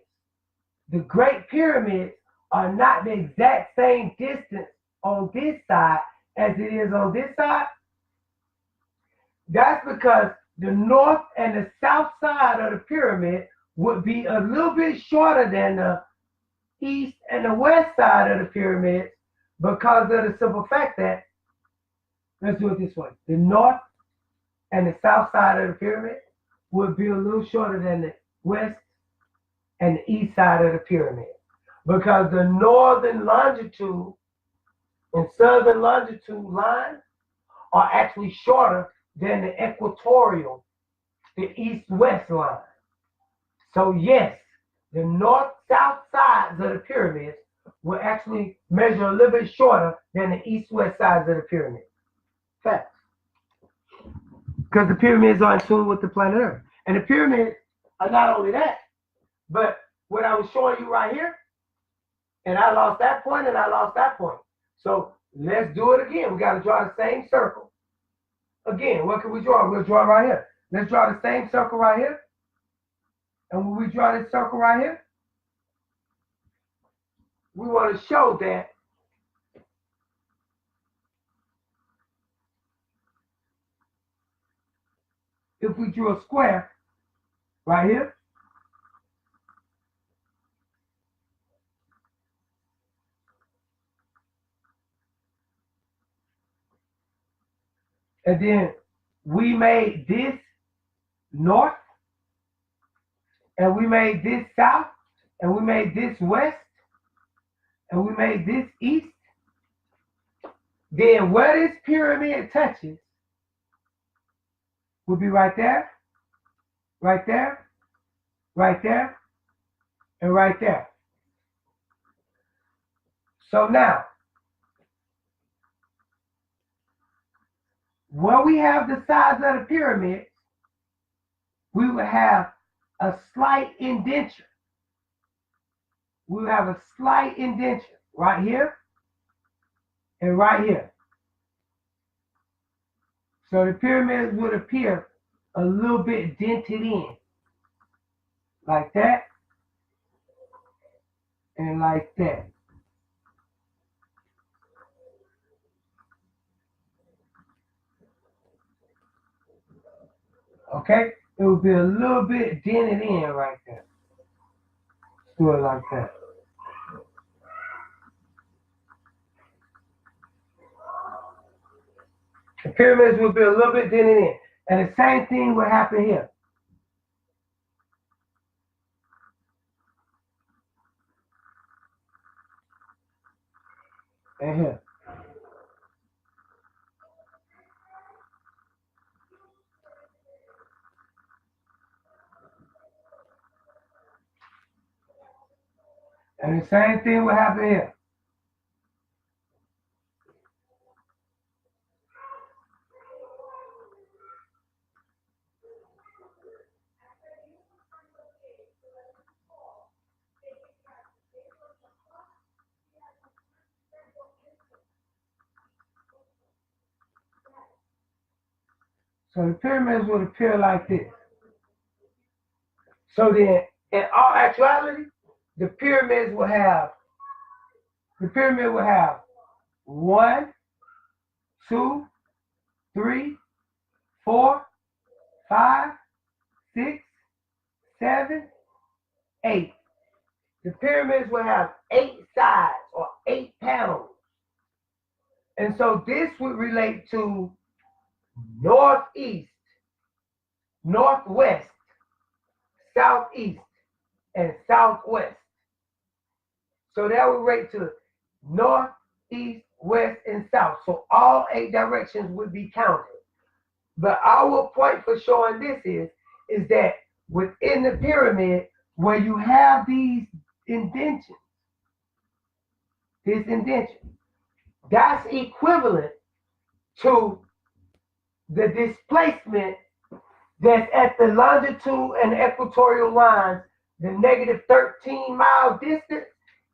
are not the exact same distance on this side as it is on this side, that's because the north and the south side of the pyramid would be a little bit shorter than the east and the west side of the pyramid because of the simple fact that, let's do it this way, the north and the south side of the pyramid would be a little shorter than the west and the east side of the pyramid because the northern longitude and southern longitude lines are actually shorter than the equatorial, the east-west line. So yes, the north-south sides of the pyramids will actually measure a little bit shorter than the east-west sides of the pyramid. Facts. Because the pyramids are in tune with the planet Earth. And the pyramids are not only that, but what I was showing you right here, and I lost that point and I lost that point. So let's do it again. We got to draw the same circle. Again, what can we draw? We'll draw right here. Let's draw the same circle right here. And when we draw this circle right here, we want to show that if we drew a square right here, and then we made this north, and we made this south, and we made this west, and we made this east, then where this pyramid touches would be right there, right there, right there, and right there. So now, when we have the size of the pyramid, we would have a slight indenture. We would have a slight indenture right here and right here. So the pyramids would appear a little bit dented in, like that, and like that. Okay? It would be a little bit dented in right there. Do it like that. The pyramids would be a little bit dented in. And the same thing would happen here. And here. And the same thing would happen here. So the pyramids would appear like this. So then, in all actuality, the pyramid will have 1, 2, 3, 4, 5, 6, 7, 8. The pyramids will have 8 sides or 8 panels. And so this would relate to northeast, northwest, southeast, and southwest. So that would relate to north, east, west, and south. So all 8 directions would be counted. But our point for showing this is that within the pyramid, where you have these indentions, that's equivalent to the displacement that's at the longitude and equatorial lines. The negative 13-mile distance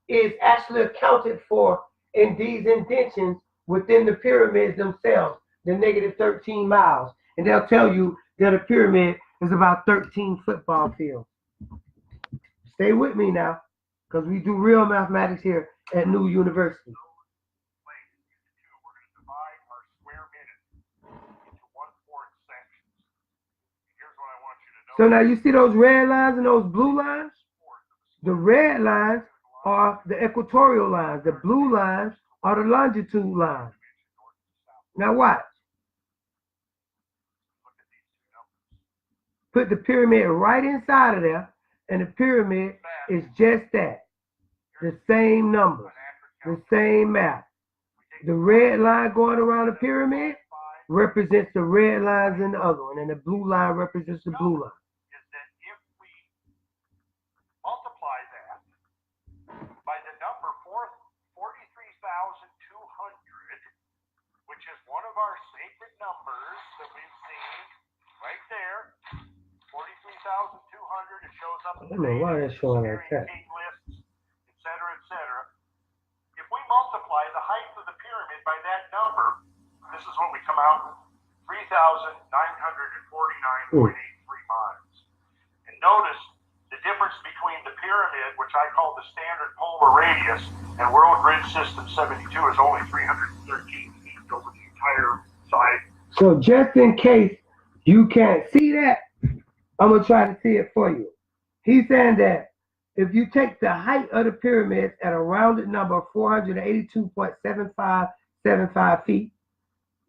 is actually accounted for in these indentions within the pyramids themselves, the negative 13 miles. And they'll tell you that a pyramid is about 13 football fields. Stay with me now, because we do real mathematics here at New University. So now you see those red lines and those blue lines? The red lines are the equatorial lines. The blue lines are the longitude lines. Now watch. Put the pyramid right inside of there, and the pyramid is just that. The same numbers, the same math. The red line going around the pyramid represents the red lines in the other one, and the blue line represents the blue line. Which is one of our sacred numbers that we've seen right there, 43,200. It shows up in the lists, et cetera, et cetera. If we multiply the height of the pyramid by that number, this is what we come out with, 3,949.83 miles. And notice the difference between the pyramid, which I call the standard polar radius, and World Grid System 72 is only 313 feet over the entire side. So just in case You can't see that? I'm going to try to see it for you. He's saying that if you take the height of the pyramids at a rounded number of 482.7575 feet,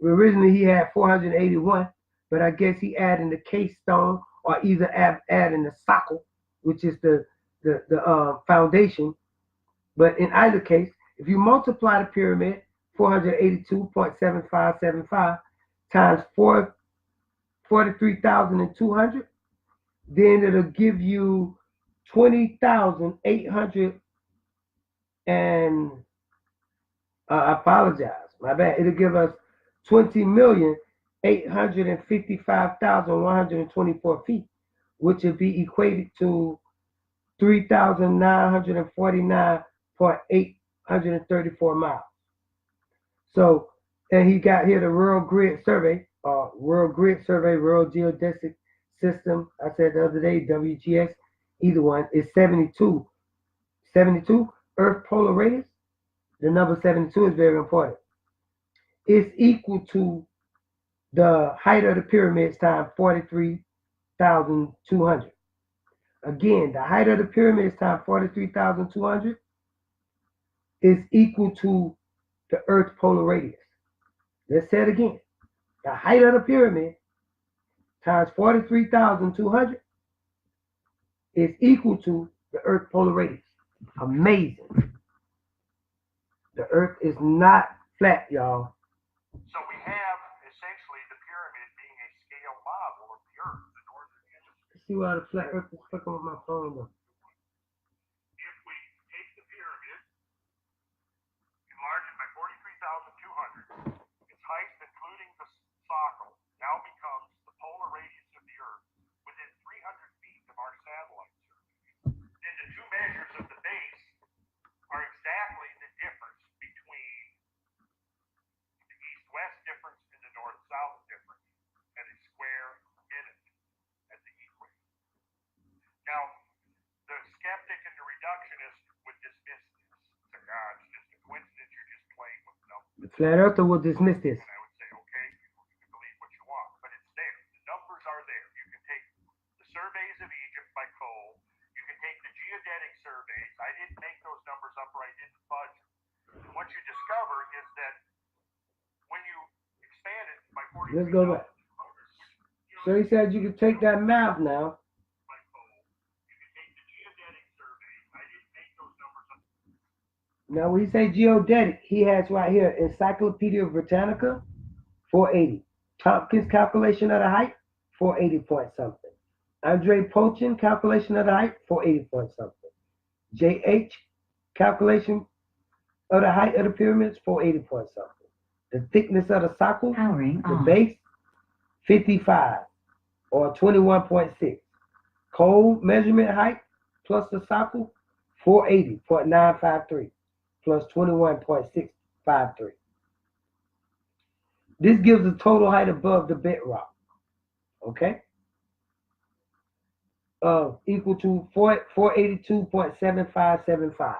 originally he had 481, but I guess he added the case stone or either adding the sockle, which is the foundation. But in either case, if you multiply the pyramid 482.7575 times 43,200, then it'll give you 20,800 and I apologize, my bad. It'll give us 20,855,124 feet, which would be equated to 3,949.834 miles. So, and he got here the World Grid Survey, World Geodesic System. I said the other day, WGS, either one, is 72. 72 Earth polar radius. The number 72 is very important. It's equal to the height of the pyramids times 43,200. Again, the height of the pyramids times 43,200 is equal to the Earth's polar radius. Let's say it again. The height of the pyramid times 43,200 is equal to the Earth's polar radius. Amazing. The Earth is not flat, y'all. So we have essentially the pyramid being a scale model of the Earth, the northern hemisphere. Let's see why the flat Earth is fucking with my phone though. If we take the pyramid, enlarge it by 43,200, its height, including the sockle, now becomes the polar radius of the Earth within 300 feet of our satellite survey. Then the two measures of the base are exactly the difference between the east-west difference and the north-south difference at a square minute at the equator. Now, the skeptic and the reductionist would dismiss this. So, it's just a coincidence, you're just playing with numbers. The flat earther will dismiss this. And I would say, okay, you can believe what you want, but it's there. The numbers are there. You can take the surveys of Egypt by Cole. You can take the geodetic surveys. I didn't make those numbers up or I didn't fudge them. And what you discover is that when you expand it by 40, let's go back. So he said you could take that math now. By Cole, you can take the geodetic surveys. I didn't make those numbers up. Now when he say geodetic, he has right here Encyclopedia Britannica, 480. Tompkins calculation of the height, 480 point something. Andre Pochin calculation of the height, 480 point something. JH calculation of the height of the pyramids, 480 point something. The thickness of the sockle, the base, 55 or 21.6. Cold measurement height plus the sockle, 480.953 plus 21.653. This gives the total height above the bedrock. Okay? Equal to 482.7575.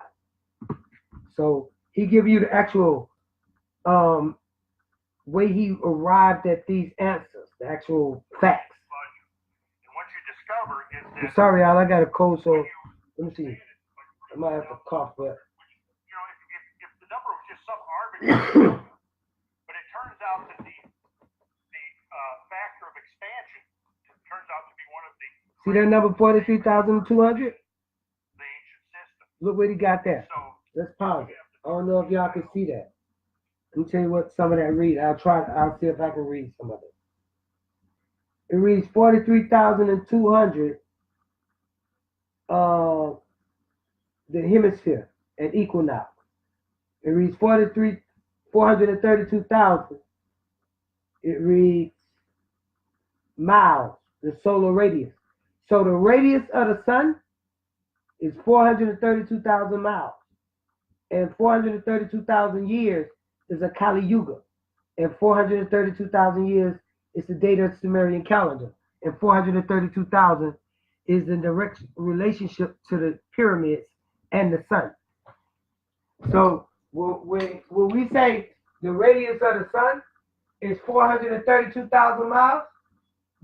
So he give you the actual way he arrived at these answers, the actual facts. And what you discover is that. I'm sorry, y'all, I got a cold, so let me see. I might have to cough, but. You know, if the number was just some arbitrary number, but it turns out that the factor of expansion turns out to be one of the. See that number 43,200? The ancient system. Look what he got there. So let's pause it. I don't know if y'all can see that. Let me tell you what some of that read. I'll see if I can read some of it. It reads 43,200 the hemisphere at equinox. It reads 432,000. It reads miles, the solar radius. So the radius of the sun is 432,000 miles. And 432,000 years is a Kali Yuga. And 432,000 years is the date of the Sumerian calendar. And 432,000 is in direct relationship to the pyramids and the sun. So when we say the radius of the sun is 432,000 miles,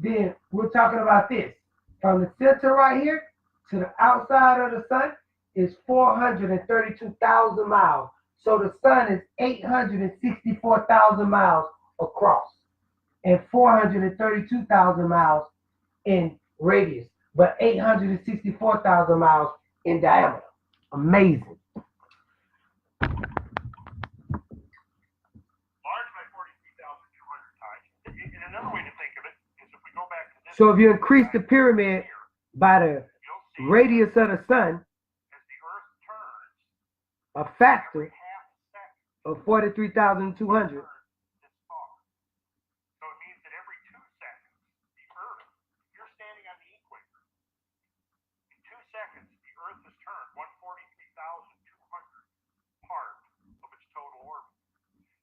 then we're talking about this. From the center right here to the outside of the sun is 432,000 miles. So the sun is 864,000 miles across and 432,000 miles in radius, but 864,000 miles in diameter. Amazing. Large by 43,200 times. And another way to think of it is if we go back to this. So if you increase the pyramid by the radius of the sun, as the Earth turns, a factor every half second of 43,200, turns this far. So it means that every 2 seconds, the Earth, you're standing on the equator. In 2 seconds, the Earth has turned 143,200 part of its total orbit.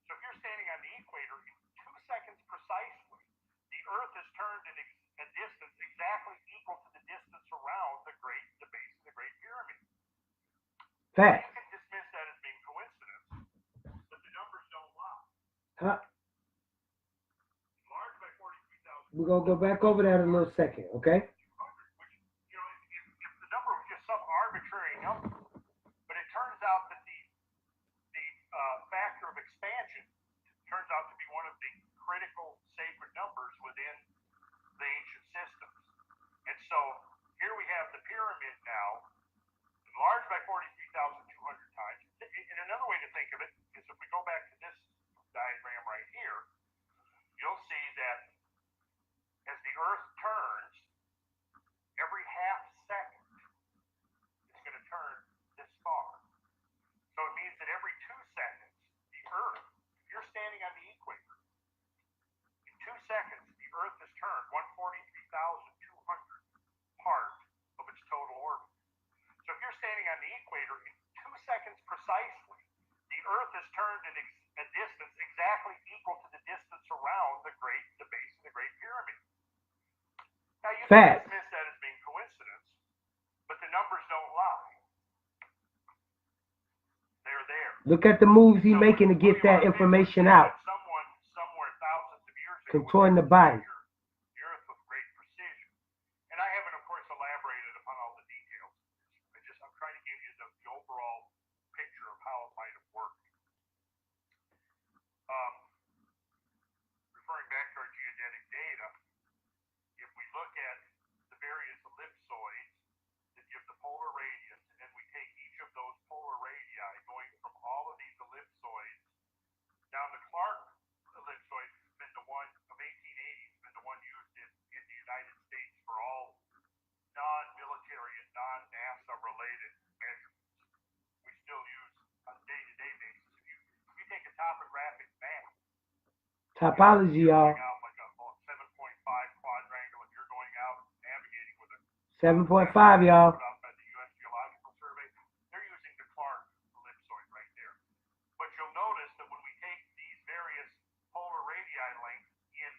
So if you're standing on the equator, in 2 seconds precisely, the Earth has turned a distance exactly equal to the distance around the base of the Great Pyramid. fact. You can dismiss that as being coincidence, but the numbers don't lie. Huh? Large by 43,000. We're going to go back over that in a little second, okay? Which, you know, if the number was just some arbitrary number, but it turns out that the factor of expansion turns out to be one of the critical sacred numbers within the ancient systems. And so here we have the pyramid now, large by 43,200 times. And another way to think of it is if we go back to this diagram right here, you'll see that as the Earth turns, every half second it's going to turn this far. So it means that every 2 seconds, the Earth, if you're standing on the equator, in 2 seconds, the Earth has turned 143,200 part of its total orbit. So if you're standing on the equator, in 2 seconds precisely, the Earth has turned a distance exactly equal to the distance around the base of the Great Pyramid. Now you can dismiss that as being coincidence, but the numbers don't lie. They're there. Look at the moves he's making to get that information out. Someone somewhere thousands of years ago contorting the body. the Earth with great precision. And I haven't, of course, elaborated upon all the details. I'm trying to give you the overall picture of how it might have worked. Referring back to our geodetic data, if we look at the various ellipsoids that give the polar radius, and then we take each of those polar radii going from all of these ellipsoids down the Clark ellipsoid has been the one of 1880, has been the one used in the United States for all non-military and non-NASA related measurements. We still use on a day-to-day basis. If you take a topographic map, Topology, y'all. out like a 7.5 quadrangle, if you're going out navigating with a 7.5, y'all. put out by the U.S. Geological Survey, they're using the Clark ellipsoid right there. But you'll notice that when we take these various polar radii lengths in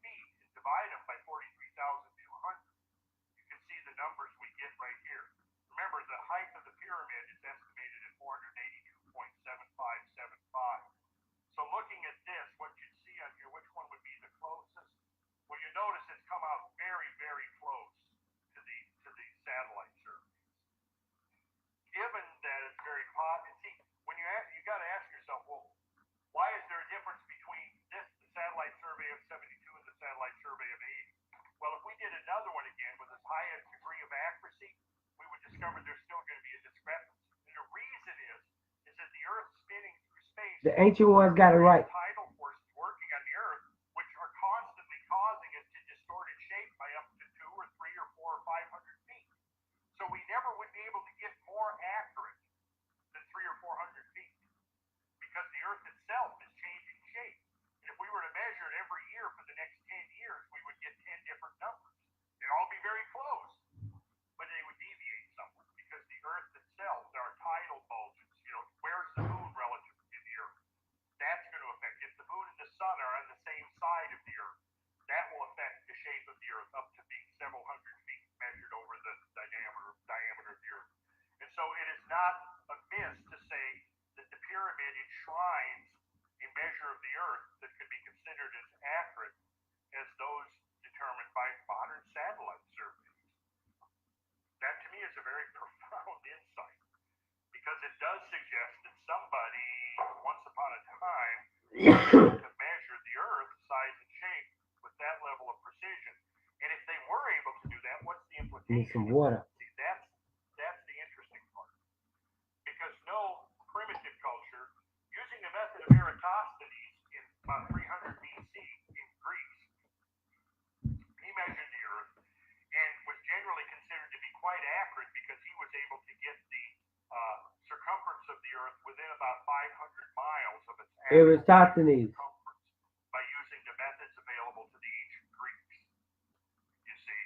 feet and divide them by 43,200, you can see the numbers we get right here. Remember, the height of the pyramid is estimated at 482.7575. So looking at this, what you'd see on here, which one would be the closest? Well, you notice it's come out very, very close to the satellite surveys. Given that it's very hot, and see, when you got to ask yourself, well, why is there a difference between the satellite survey of 72 and the satellite survey of 80? Well, if we did another one again with as high a degree of accuracy, we would discover there's still going to be a discrepancy. And the reason is that the Earth spinning through space, The ancient ones got it right. tidal forces working on the Earth, which are constantly causing it to distort its shape by up to 2 or 3 or 4 or 500 feet. So we never would be able to get more accurate than 300 or 400 feet because the Earth itself is changing shape. And if we were to measure it every year for the next 10 years, we would get 10 different numbers. They'd all be very close, but they would deviate somewhat because the Earth itself, there are tidal bulges. You know, where's the moon relative to the Earth? That's going to affect does suggest that somebody, once upon a time, to measure the Earth size and shape with that level of precision. And if they were able to do that, what's the implication? Need some water. See, that's the interesting part. Because no primitive culture, using the method of Eratosthenes in about 300 BC in Greece, he measured the Earth and was generally considered to be quite accurate because he was able to get the circumference of the Earth within about 500 miles of its actual Eratosthenes. circumference by using the methods available to the ancient Greeks. You see,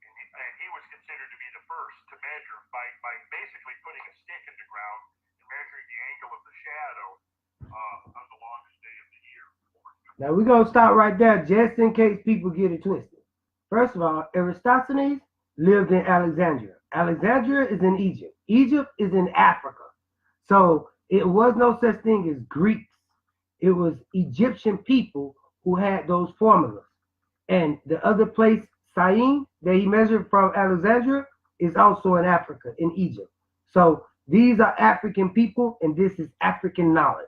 and he was considered to be the first to measure by basically putting a stick in the ground and measuring the angle of the shadow on the longest day of the year. Now we're going to stop right there just in case people get it twisted. First of all, Eratosthenes lived in Alexandria. Alexandria is in Egypt. Egypt is in Africa. So it was no such thing as Greeks. It was Egyptian people who had those formulas. And the other place, Syene, that he measured from Alexandria, is also in Africa, in Egypt. So these are African people, and this is African knowledge.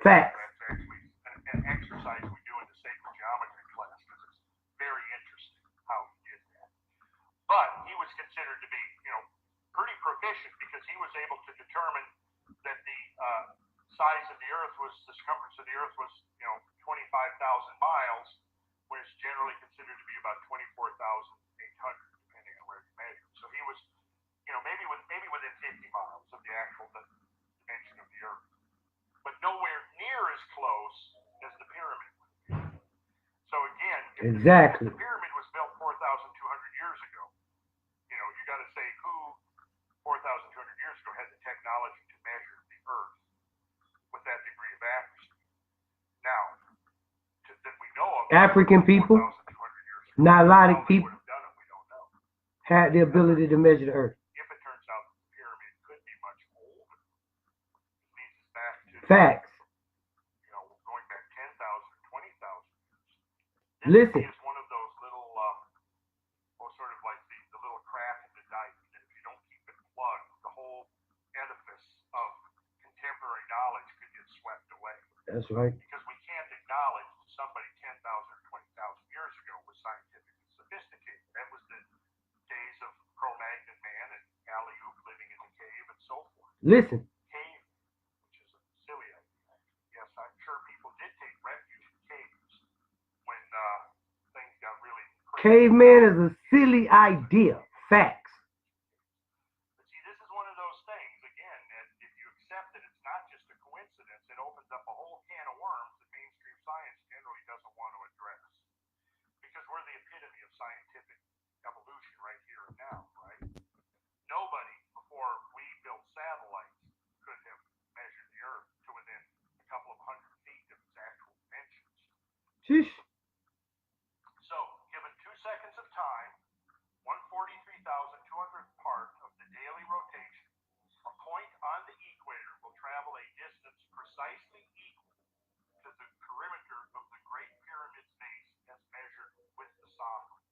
Facts. That's actually an exercise we do in the sacred geometry class because it's very interesting how he did that. But he was considered to be, pretty proficient because he was able to determine that the size of the Earth was, the circumference of the Earth was, 25,000 miles, which is generally considered to be about 24,800, depending on where you measure. So he was, maybe within 50 miles of the actual dimension of the Earth, but nowhere near as close as the pyramid. So again, if Exactly. the pyramid was built 4,200 years ago, you got to say who 4,200 years ago had the technology to measure the Earth with that degree of accuracy. Now, that we know of, African people, 4,200 years ago, Nilotic how they people would have done it, we don't know. had the ability to measure the Earth. If it turns out that the pyramid could be much older, it leads us back to Facts. going back 10,000 or 20,000 years. Listen. This is one of those little, sort of like the little crack in the dike that if you don't keep it plugged, the whole edifice of contemporary knowledge could get swept away. That's right. Because we can't acknowledge that somebody 10,000 or 20,000 years ago was scientifically sophisticated. That was the days of Cro-Magnon man and Alley-Oop living in the cave and so forth. Listen. Cave, which is a silly idea. Yes, I'm sure people did take refuge in caves when things got really crazy. Caveman is a silly idea. Facts. But see, this is one of those things, again, that if you accept that it's not just a coincidence, it opens up a whole can of worms that mainstream science generally doesn't want to address. Because we're the epitome of scientific evolution right here and now, right? Nobody, before we built satellites, could have measured the Earth to within a couple of 100 feet of its actual dimensions. Sheesh. So, given 2 seconds of time, 143,200th part of the daily rotation, a point on the equator will travel a distance precisely equal to the perimeter of the Great Pyramid's base as measured with the sovereign.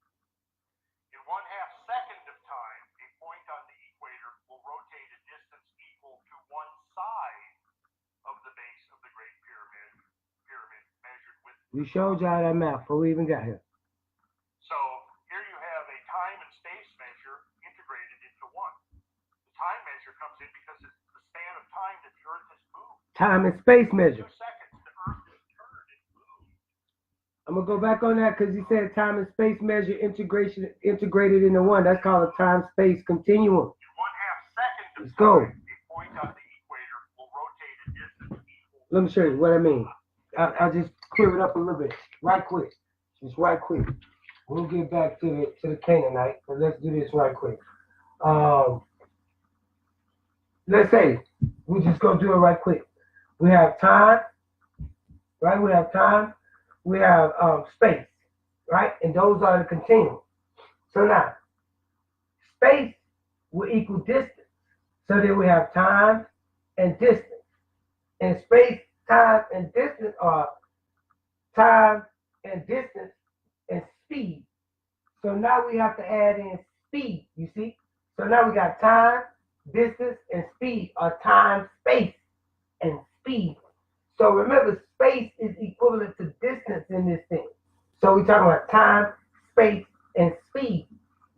In 1/2 second of time, a point on the equator will rotate a distance equal to one side of the base of the Great Pyramid measured with. We showed y'all that map before we even got here. So here you have a time and space measure integrated into one. The time measure comes in because it's the span of time that the Earth has moved. Time and space measure. 2 seconds, the Earth has turned and moved. I'm going to go back on that because you said time and space measure integrated into one. That's called a time-space continuum. In 1/2 second of Let's go. time, a point on the equator will rotate a distance equal. Let me show you what I mean. I'll just clear it up a little bit. Right quick. Just right quick. We'll get back to the Canaanite, but let's do this right quick. Let's say we just go do it right quick. We have time, right? We have time. We have space, right? And those are the continuum. So now, space will equal distance. So then we have time and distance. And space, time, and distance are time and distance and speed. So now we have to add in speed, you see? So now we got time, distance, and speed are time, space, and speed. So remember, space is equivalent to distance in this thing. So we're talking about time, space, and speed.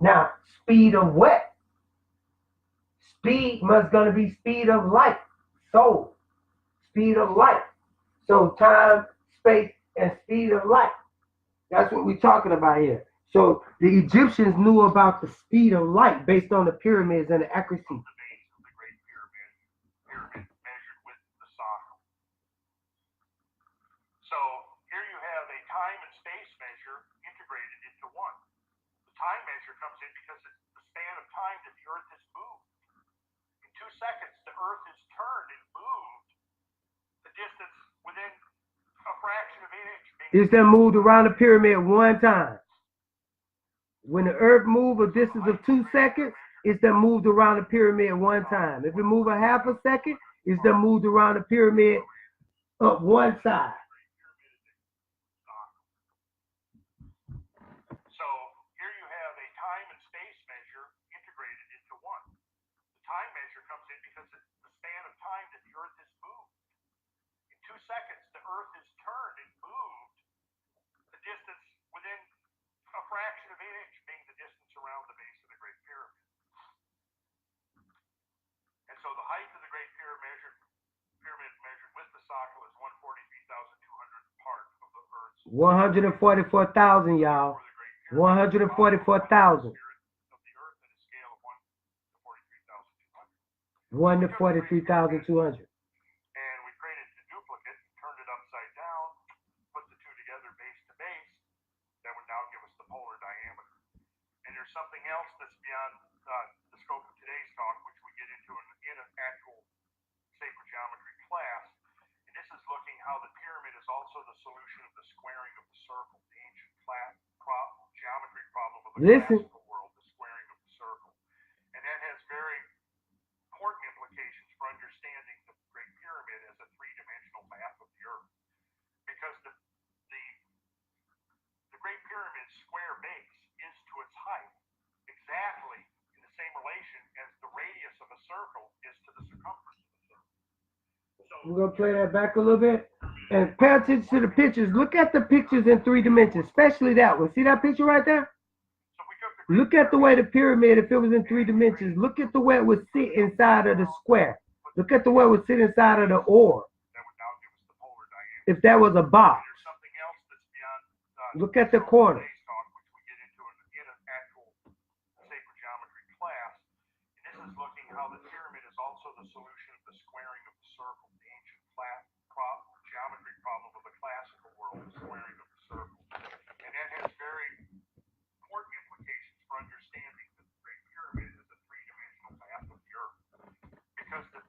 Now, speed of what? Speed must gonna be speed of light. So, speed of light. So time, space, and speed of light. That's what we're talking about here. So the Egyptians knew about the speed of light based on the pyramids and the accuracy. The base of the Great Pyramid measured with the socle. So here you have a time and space measure integrated into one. The time measure comes in because it's the span of time that the Earth has moved. In 2 seconds, the Earth has turned and moved the distance within a fraction of an inch. It's that moved around the pyramid one time. When the Earth moved a distance of 2 seconds, it's that moved around the pyramid one time. If it moved a half a second, it's that moved around the pyramid up one side. So here you have a time and space measure integrated into one. The time measure comes in because it's the span of time that the Earth has moved. In 2 seconds, the Earth has turned and moved the distance within a fraction of an inch, being the distance around the base of the Great Pyramid. And so the height of the Great Pyramid measured with the socle is 143,200 part of the Earth's 144,000, y'all. 144,000. of the Earth at a scale of 1 to 43,200. 1 to 43,200. And we created the duplicate, turned it upside down, put the two together base to base. That would now give us the polar diameter. And there's something else that's beyond the scope of today's talk, which we get into in an actual sacred geometry class. And this is looking how the pyramid is also the solution of the squaring of the circle, the ancient geometry problem of the classical world, the squaring of the circle. And that has very important implications for understanding the Great Pyramid as a three-dimensional map of the Earth. Because the Great Pyramid's square base is to its height exactly in the same relation as the radius of a circle is to the circumference of a circle. So we're going to play that back a little bit. And pay attention to the pictures. Look at the pictures in 3 dimensions, especially that one. See that picture right there? Look at the way the pyramid, if it was in 3 dimensions, look at the way it would sit inside of the square. Look at the way it would sit inside of the orb. that would now give us the polar diameter. If that was a box. There's something else that's beyond Look at the corner. today's talk, which we get into in an actual sacred geometry class. And this is looking how the pyramid is also the solution of the squaring of the circle, the ancient geometry problem of the classical world, the squaring of the circle. And that has very important implications for understanding the Great Pyramid as a three-dimensional map of the Earth. Because the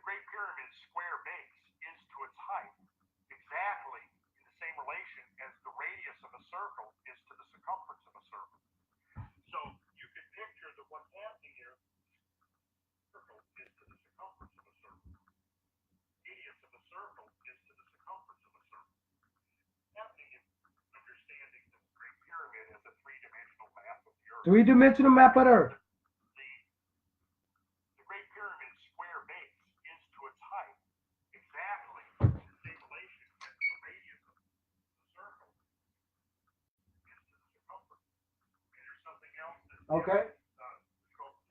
Great Pyramid's square base is to its height exactly in the same relation as the radius of a circle is to the circumference of a circle. So you can picture that what's happening here, circle is to the circumference of a circle. Radius of a circle is to the circumference of a circle. Happening in understanding the Great Pyramid as a three-dimensional map of the Earth. 3-dimensional map of the Earth. The Great Pyramid's square base is to its height exactly in the same relation as the radius of the circle is to the circumference. And there's something else that's Okay.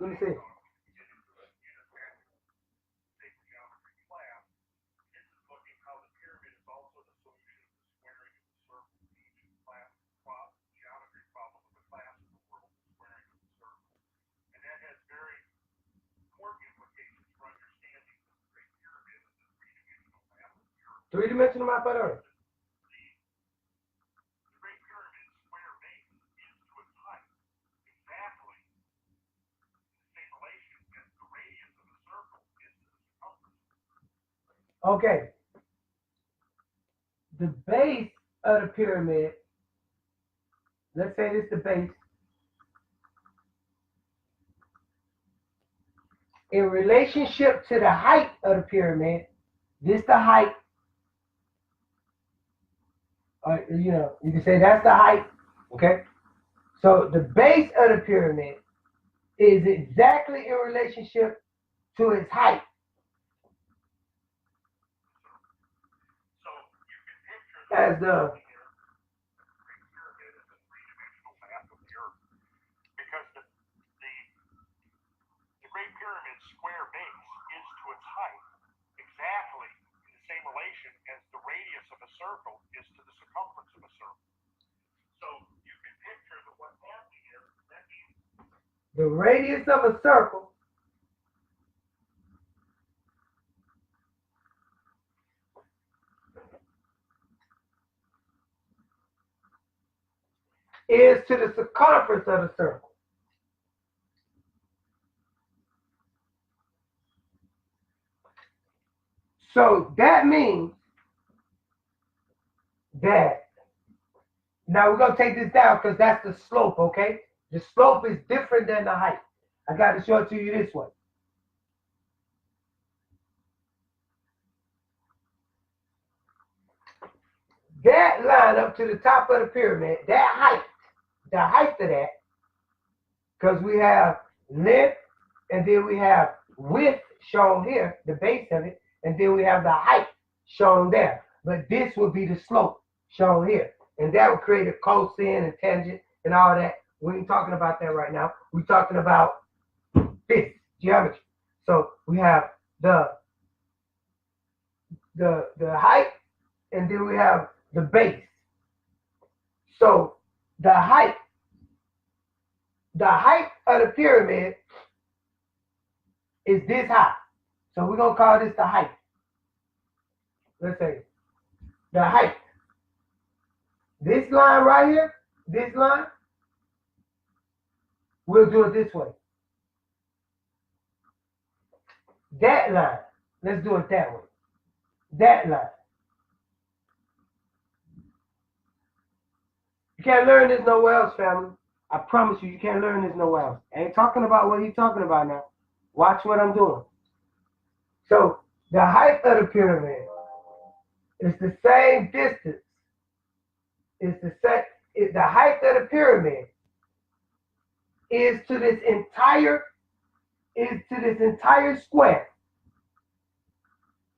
Let me see. Three-dimensional map of the Earth. The Great Pyramid's square base is to its height exactly in the same relation as the radius of a circle is to the circumference. Okay. The base of the pyramid, let's say this is the base. In relationship to the height of the pyramid, this the height. You can say that's the height. Okay. So the base of the pyramid is exactly in relationship to its height. So you can picture As the Great Pyramid as a three-dimensional map of the Earth, because the Great Pyramid's square base is to its height exactly in the same relation as the radius of a circle is to the circumference of a circle. So you can picture that what's happening is that means the radius of a circle is to the circumference of the circle. So that means that, now we're going to take this down because that's the slope, okay? The slope is different than the height. I got to show it to you this way. That line up to the top of the pyramid, that height, the height of that, because we have length and then we have width shown here, the base of it, and then we have the height shown there. But this would be the slope shown here. And that would create a cosine and tangent and all that. We ain't talking about that right now. We're talking about this geometry. So we have the height, and then we have the base. So the height of the pyramid is this high. So we're going to call this the height. Let's say the height. This line right here, this line, we'll do it this way. That line, let's do it that way. That line. You can't learn this nowhere else, family. I promise you, you can't learn this nowhere else. I ain't talking about what he's talking about now. Watch what I'm doing. So the height of the pyramid is the same distance. It's the same. The height of the pyramid is to this entire square.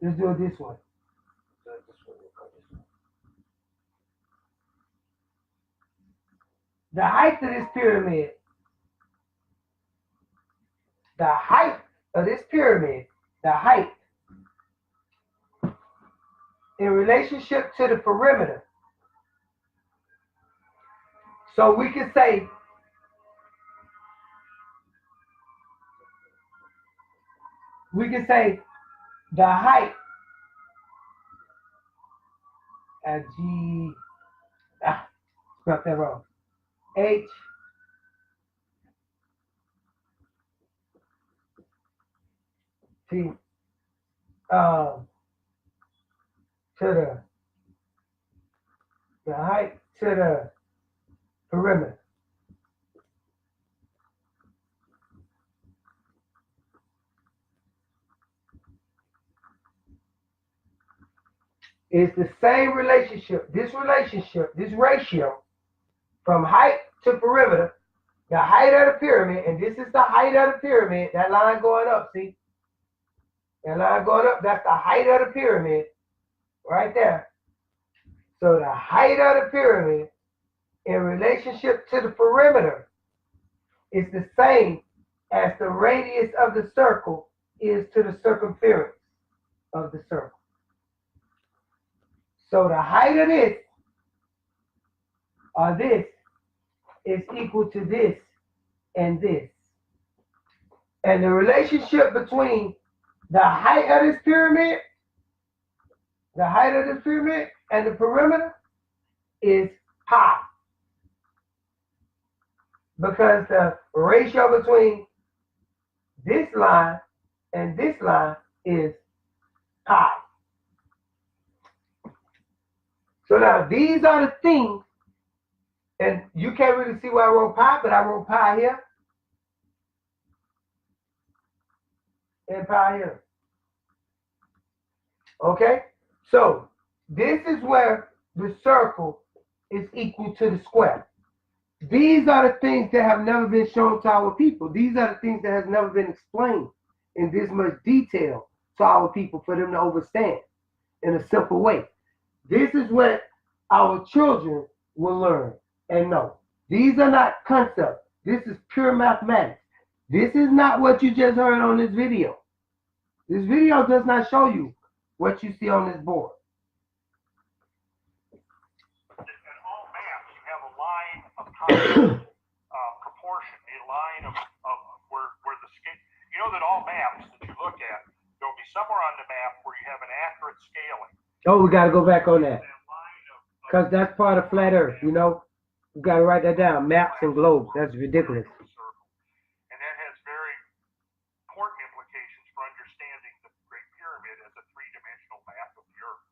Let's do it this way. The height of this pyramid, the height in relationship to the perimeter. So we can say the height at spelled that wrong. H T to the height to the perimeter. It's the same relationship. This ratio from height to perimeter, the height of the pyramid, and this is the height of the pyramid, that line going up, see? That line going up, that's the height of the pyramid right there. So the height of the pyramid in relationship to the perimeter is the same as the radius of the circle is to the circumference of the circle. So the height of this, or this, is equal to this and this. And the relationship between the height of this pyramid, and the perimeter is pi. Because the ratio between this line and this line is pi. So now these are the things, and you can't really see where I wrote pi, but I wrote pi here and pi here. Okay? So this is where the circle is equal to the square. This These are the things that have never been shown to our people. These are the things that has never been explained in this much detail to our people for them to understand in a simple way. This is what our children will learn and know. These are not concepts. This is pure mathematics. This is not what you just heard on this video. This video does not show you what you see on this board. In all maps, you have a line of constant proportion, a line of where the scale. You know that all maps that you look at, there'll be somewhere on the map where you have an accurate scaling. Oh, we got to go back on that. Because that's part of flat earth, you know. We got to write that down. Maps and globes. That's ridiculous. And that has very important implications for understanding the Great Pyramid as a three-dimensional map of the Earth.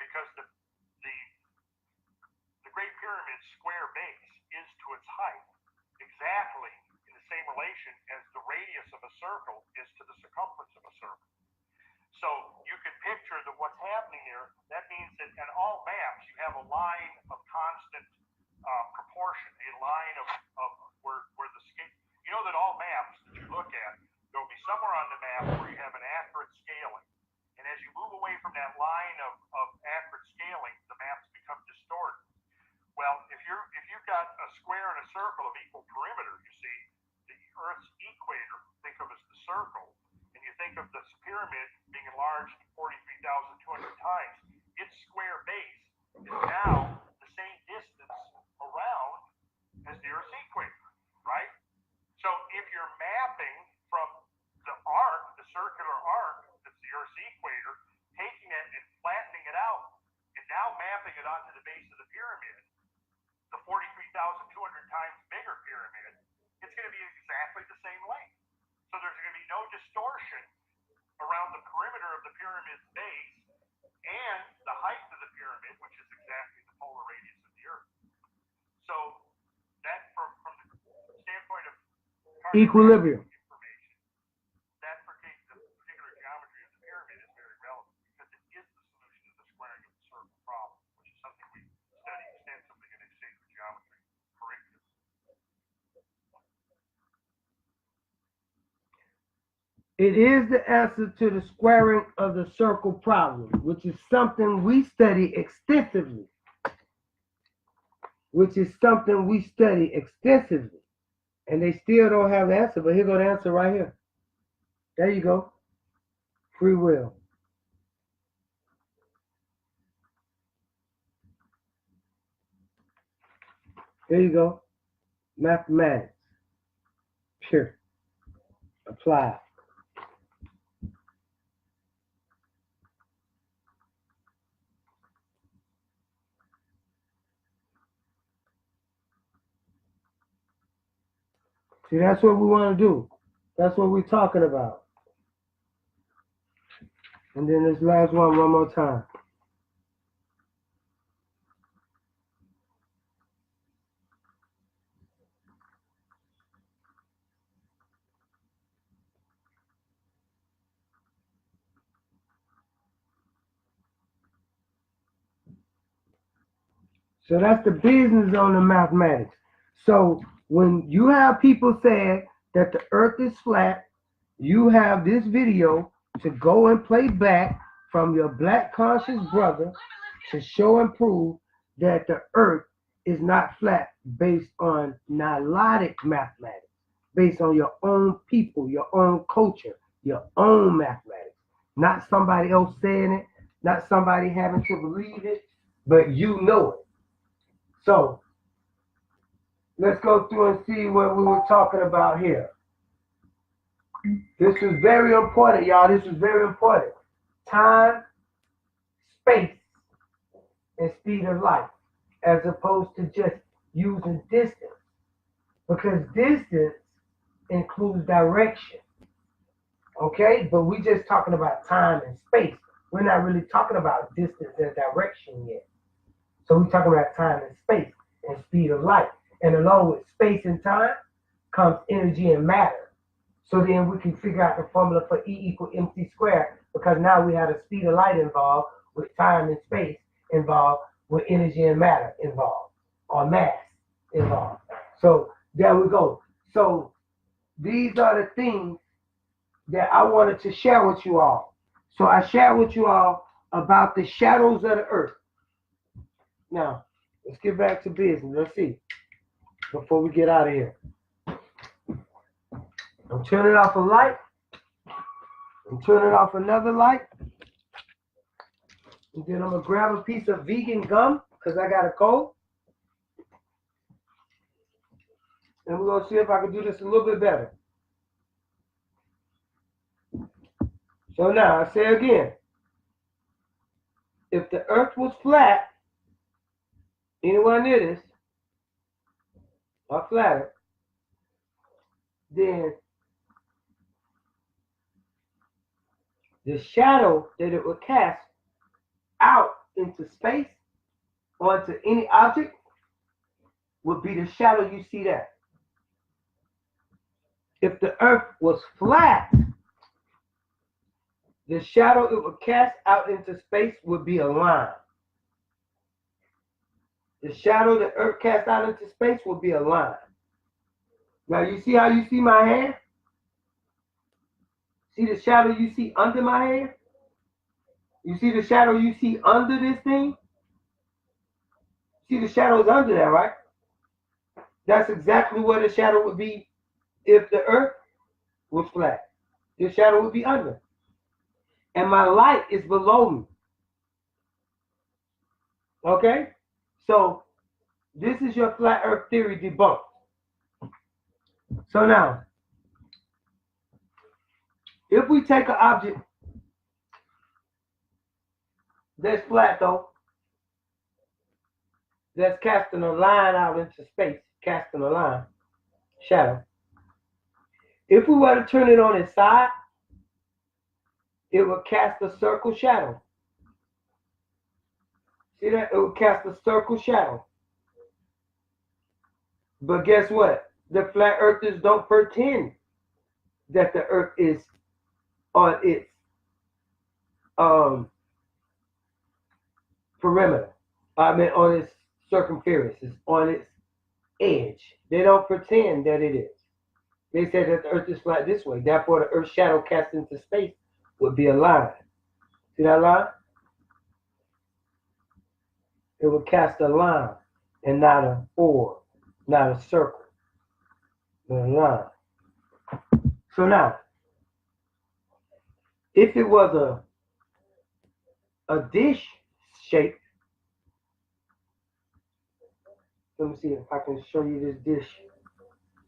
Because the Great Pyramid's square base is to its height exactly in the same relation as the radius of a circle is to the circumference of a circle. So you can picture that what's happening here, that means that in all maps you have a line of constant proportion, a line of where the scale. You know that all maps that you look at, there'll be somewhere on the map where you have an accurate scaling. And as you move away from that line of accurate scaling, the maps become distorted. Well, if you've got a square and a circle of equal perimeter, you see, the Earth's equator, think of as the circle, and you think of this pyramid being enlarged 43,200 times, its square base is now the same distance around as the Earth's equator, right? So if you're mapping from the arc, the circular arc that's the Earth's equator, taking it and flattening it out, and now mapping it onto the base of the pyramid, the 43,200 times bigger pyramid, it's going to be exactly the same length. So there's going to be no distortion around the perimeter of the pyramid's base and the height of the pyramid, which is exactly the polar radius of the Earth. So that, from the standpoint of equilibrium, information, that particular geometry of the pyramid is very relevant because it is the solution to the squaring of the circle problem, which is something we study extensively in a sacred geometry curriculum. it is the answer to the squaring of the circle problem, which is something we study extensively. And they still don't have the answer, but here go the answer right here. There you go. Free will. There you go. Mathematics. Pure. Applied. See, that's what we want to do. That's what we're talking about. And then this last one more time. So that's the business on the mathematics. So when you have people saying that the earth is flat, you have this video to go and play back from your black conscious brother to show and prove that the earth is not flat based on Nilotic mathematics, based on your own people, your own culture, your own mathematics. Not somebody else saying it, not somebody having to believe it, but you know it. So let's go through and see what we were talking about here. This is very important, y'all. This is very important. Time, space, and speed of light, as opposed to just using distance. Because distance includes direction. Okay? But we're just talking about time and space. We're not really talking about distance and direction yet. So we're talking about time and space and speed of light. And along with space and time comes energy and matter. So then we can figure out the formula for E equal mc squared, because now we have the speed of light involved, with time and space involved, with energy and matter involved, or mass involved. So there we go. So these are the things that I wanted to share with you all. So I shared with you all about the shadows of the earth. Now, let's get back to business. Let's see. Before we get out of here. I'm turning off a light. I'm turning off another light. And then I'm going to grab a piece of vegan gum because I got a cold. And we're going to see if I can do this a little bit better. So now, I say again. If the earth was flat, anyone near this, or flatter, then the shadow that it would cast out into space onto any object would be the shadow you see there. If the earth was flat, the shadow it would cast out into space would be a line. The shadow the earth cast out into space would be a line. Now you see how you see my hand? See the shadow you see under my hand? You see the shadow you see under this thing? See the shadow's under there, right? That's exactly where the shadow would be if the earth was flat. The shadow would be under. And my light is below me. Okay? So this is your flat earth theory debunked. So now, if we take an object that's flat though, that's casting a line out into space, casting a line, shadow. If we were to turn it on its side, it would cast a circle shadow. See that? It would cast a circle shadow. But guess what? The flat earthers don't pretend that the earth is on its perimeter. I mean on its circumference, it's on its edge. They don't pretend that it is. They say that the earth is flat this way. Therefore, the earth's shadow cast into space would be a line. See that line? It would cast a line and not a orb, not a circle, but a line. So now, if it was a dish shape, let me see if I can show you this dish.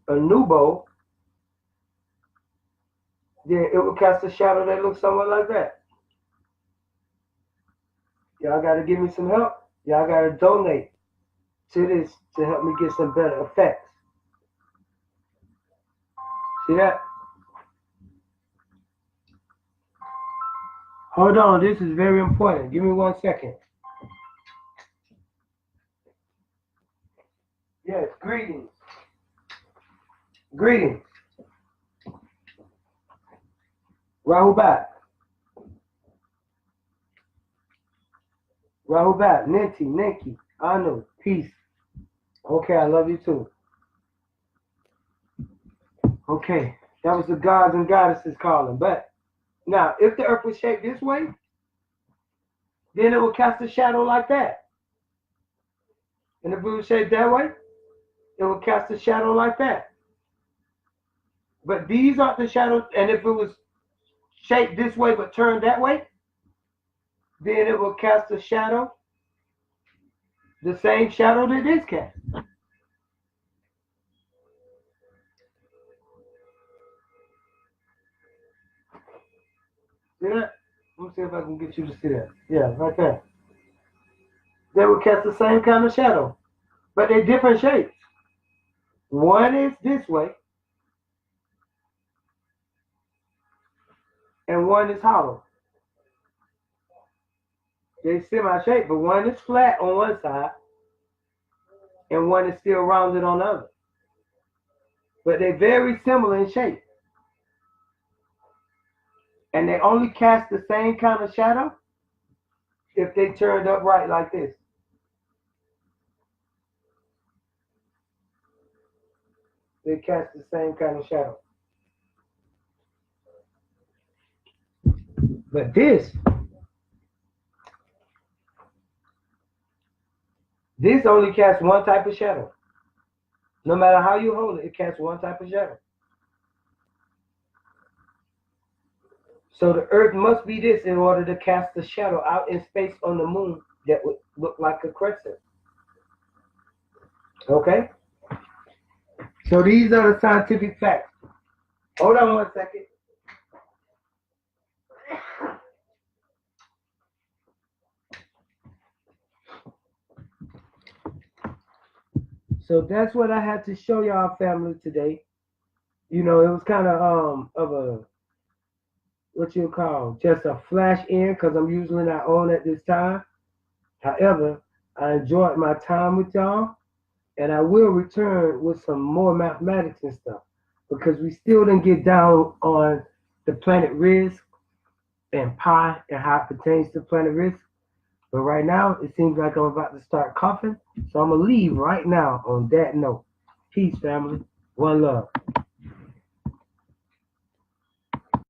A new bowl, then it would cast a shadow that looks somewhat like that. Y'all gotta give me some help. Y'all gotta donate to this to help me get some better effects. See that? Hold on, this is very important. Give me 1 second. Yes, greetings. Greetings. Rahubat. Rahubat. Ninti, Ninki. Anu. Peace. Okay, I love you too. Okay, that was the gods and goddesses calling. But now, if the earth was shaped this way, then it would cast a shadow like that. And if it was shaped that way, it would cast a shadow like that. But these aren't the shadows. And if it was shaped this way but turned that way, then it will cast a shadow, the same shadow that this cast. See that? Let me see if I can get you to see that. Yeah, right there. They will cast the same kind of shadow, but they're different shapes. One is this way, and one is hollow. They're semi-shaped, but one is flat on one side, and one is still rounded on the other. But they're very similar in shape. And they only cast the same kind of shadow if they turned upright like this. they cast the same kind of shadow. But this only casts one type of shadow. No matter how you hold it, it casts one type of shadow. So the Earth must be this in order to cast the shadow out in space on the moon that would look like a crescent. Okay? So these are the scientific facts. Hold on one second. So that's what I had to show y'all, family, today. You know, it was kind of a what you call just a flash in because I'm usually not on at this time. However, I enjoyed my time with y'all, and I will return with some more mathematics and stuff because we still didn't get down on the planet risk and pi and how it pertains to planet risk. But right now, it seems like I'm about to start coughing, so I'm gonna leave right now on that note. Peace, family. One love.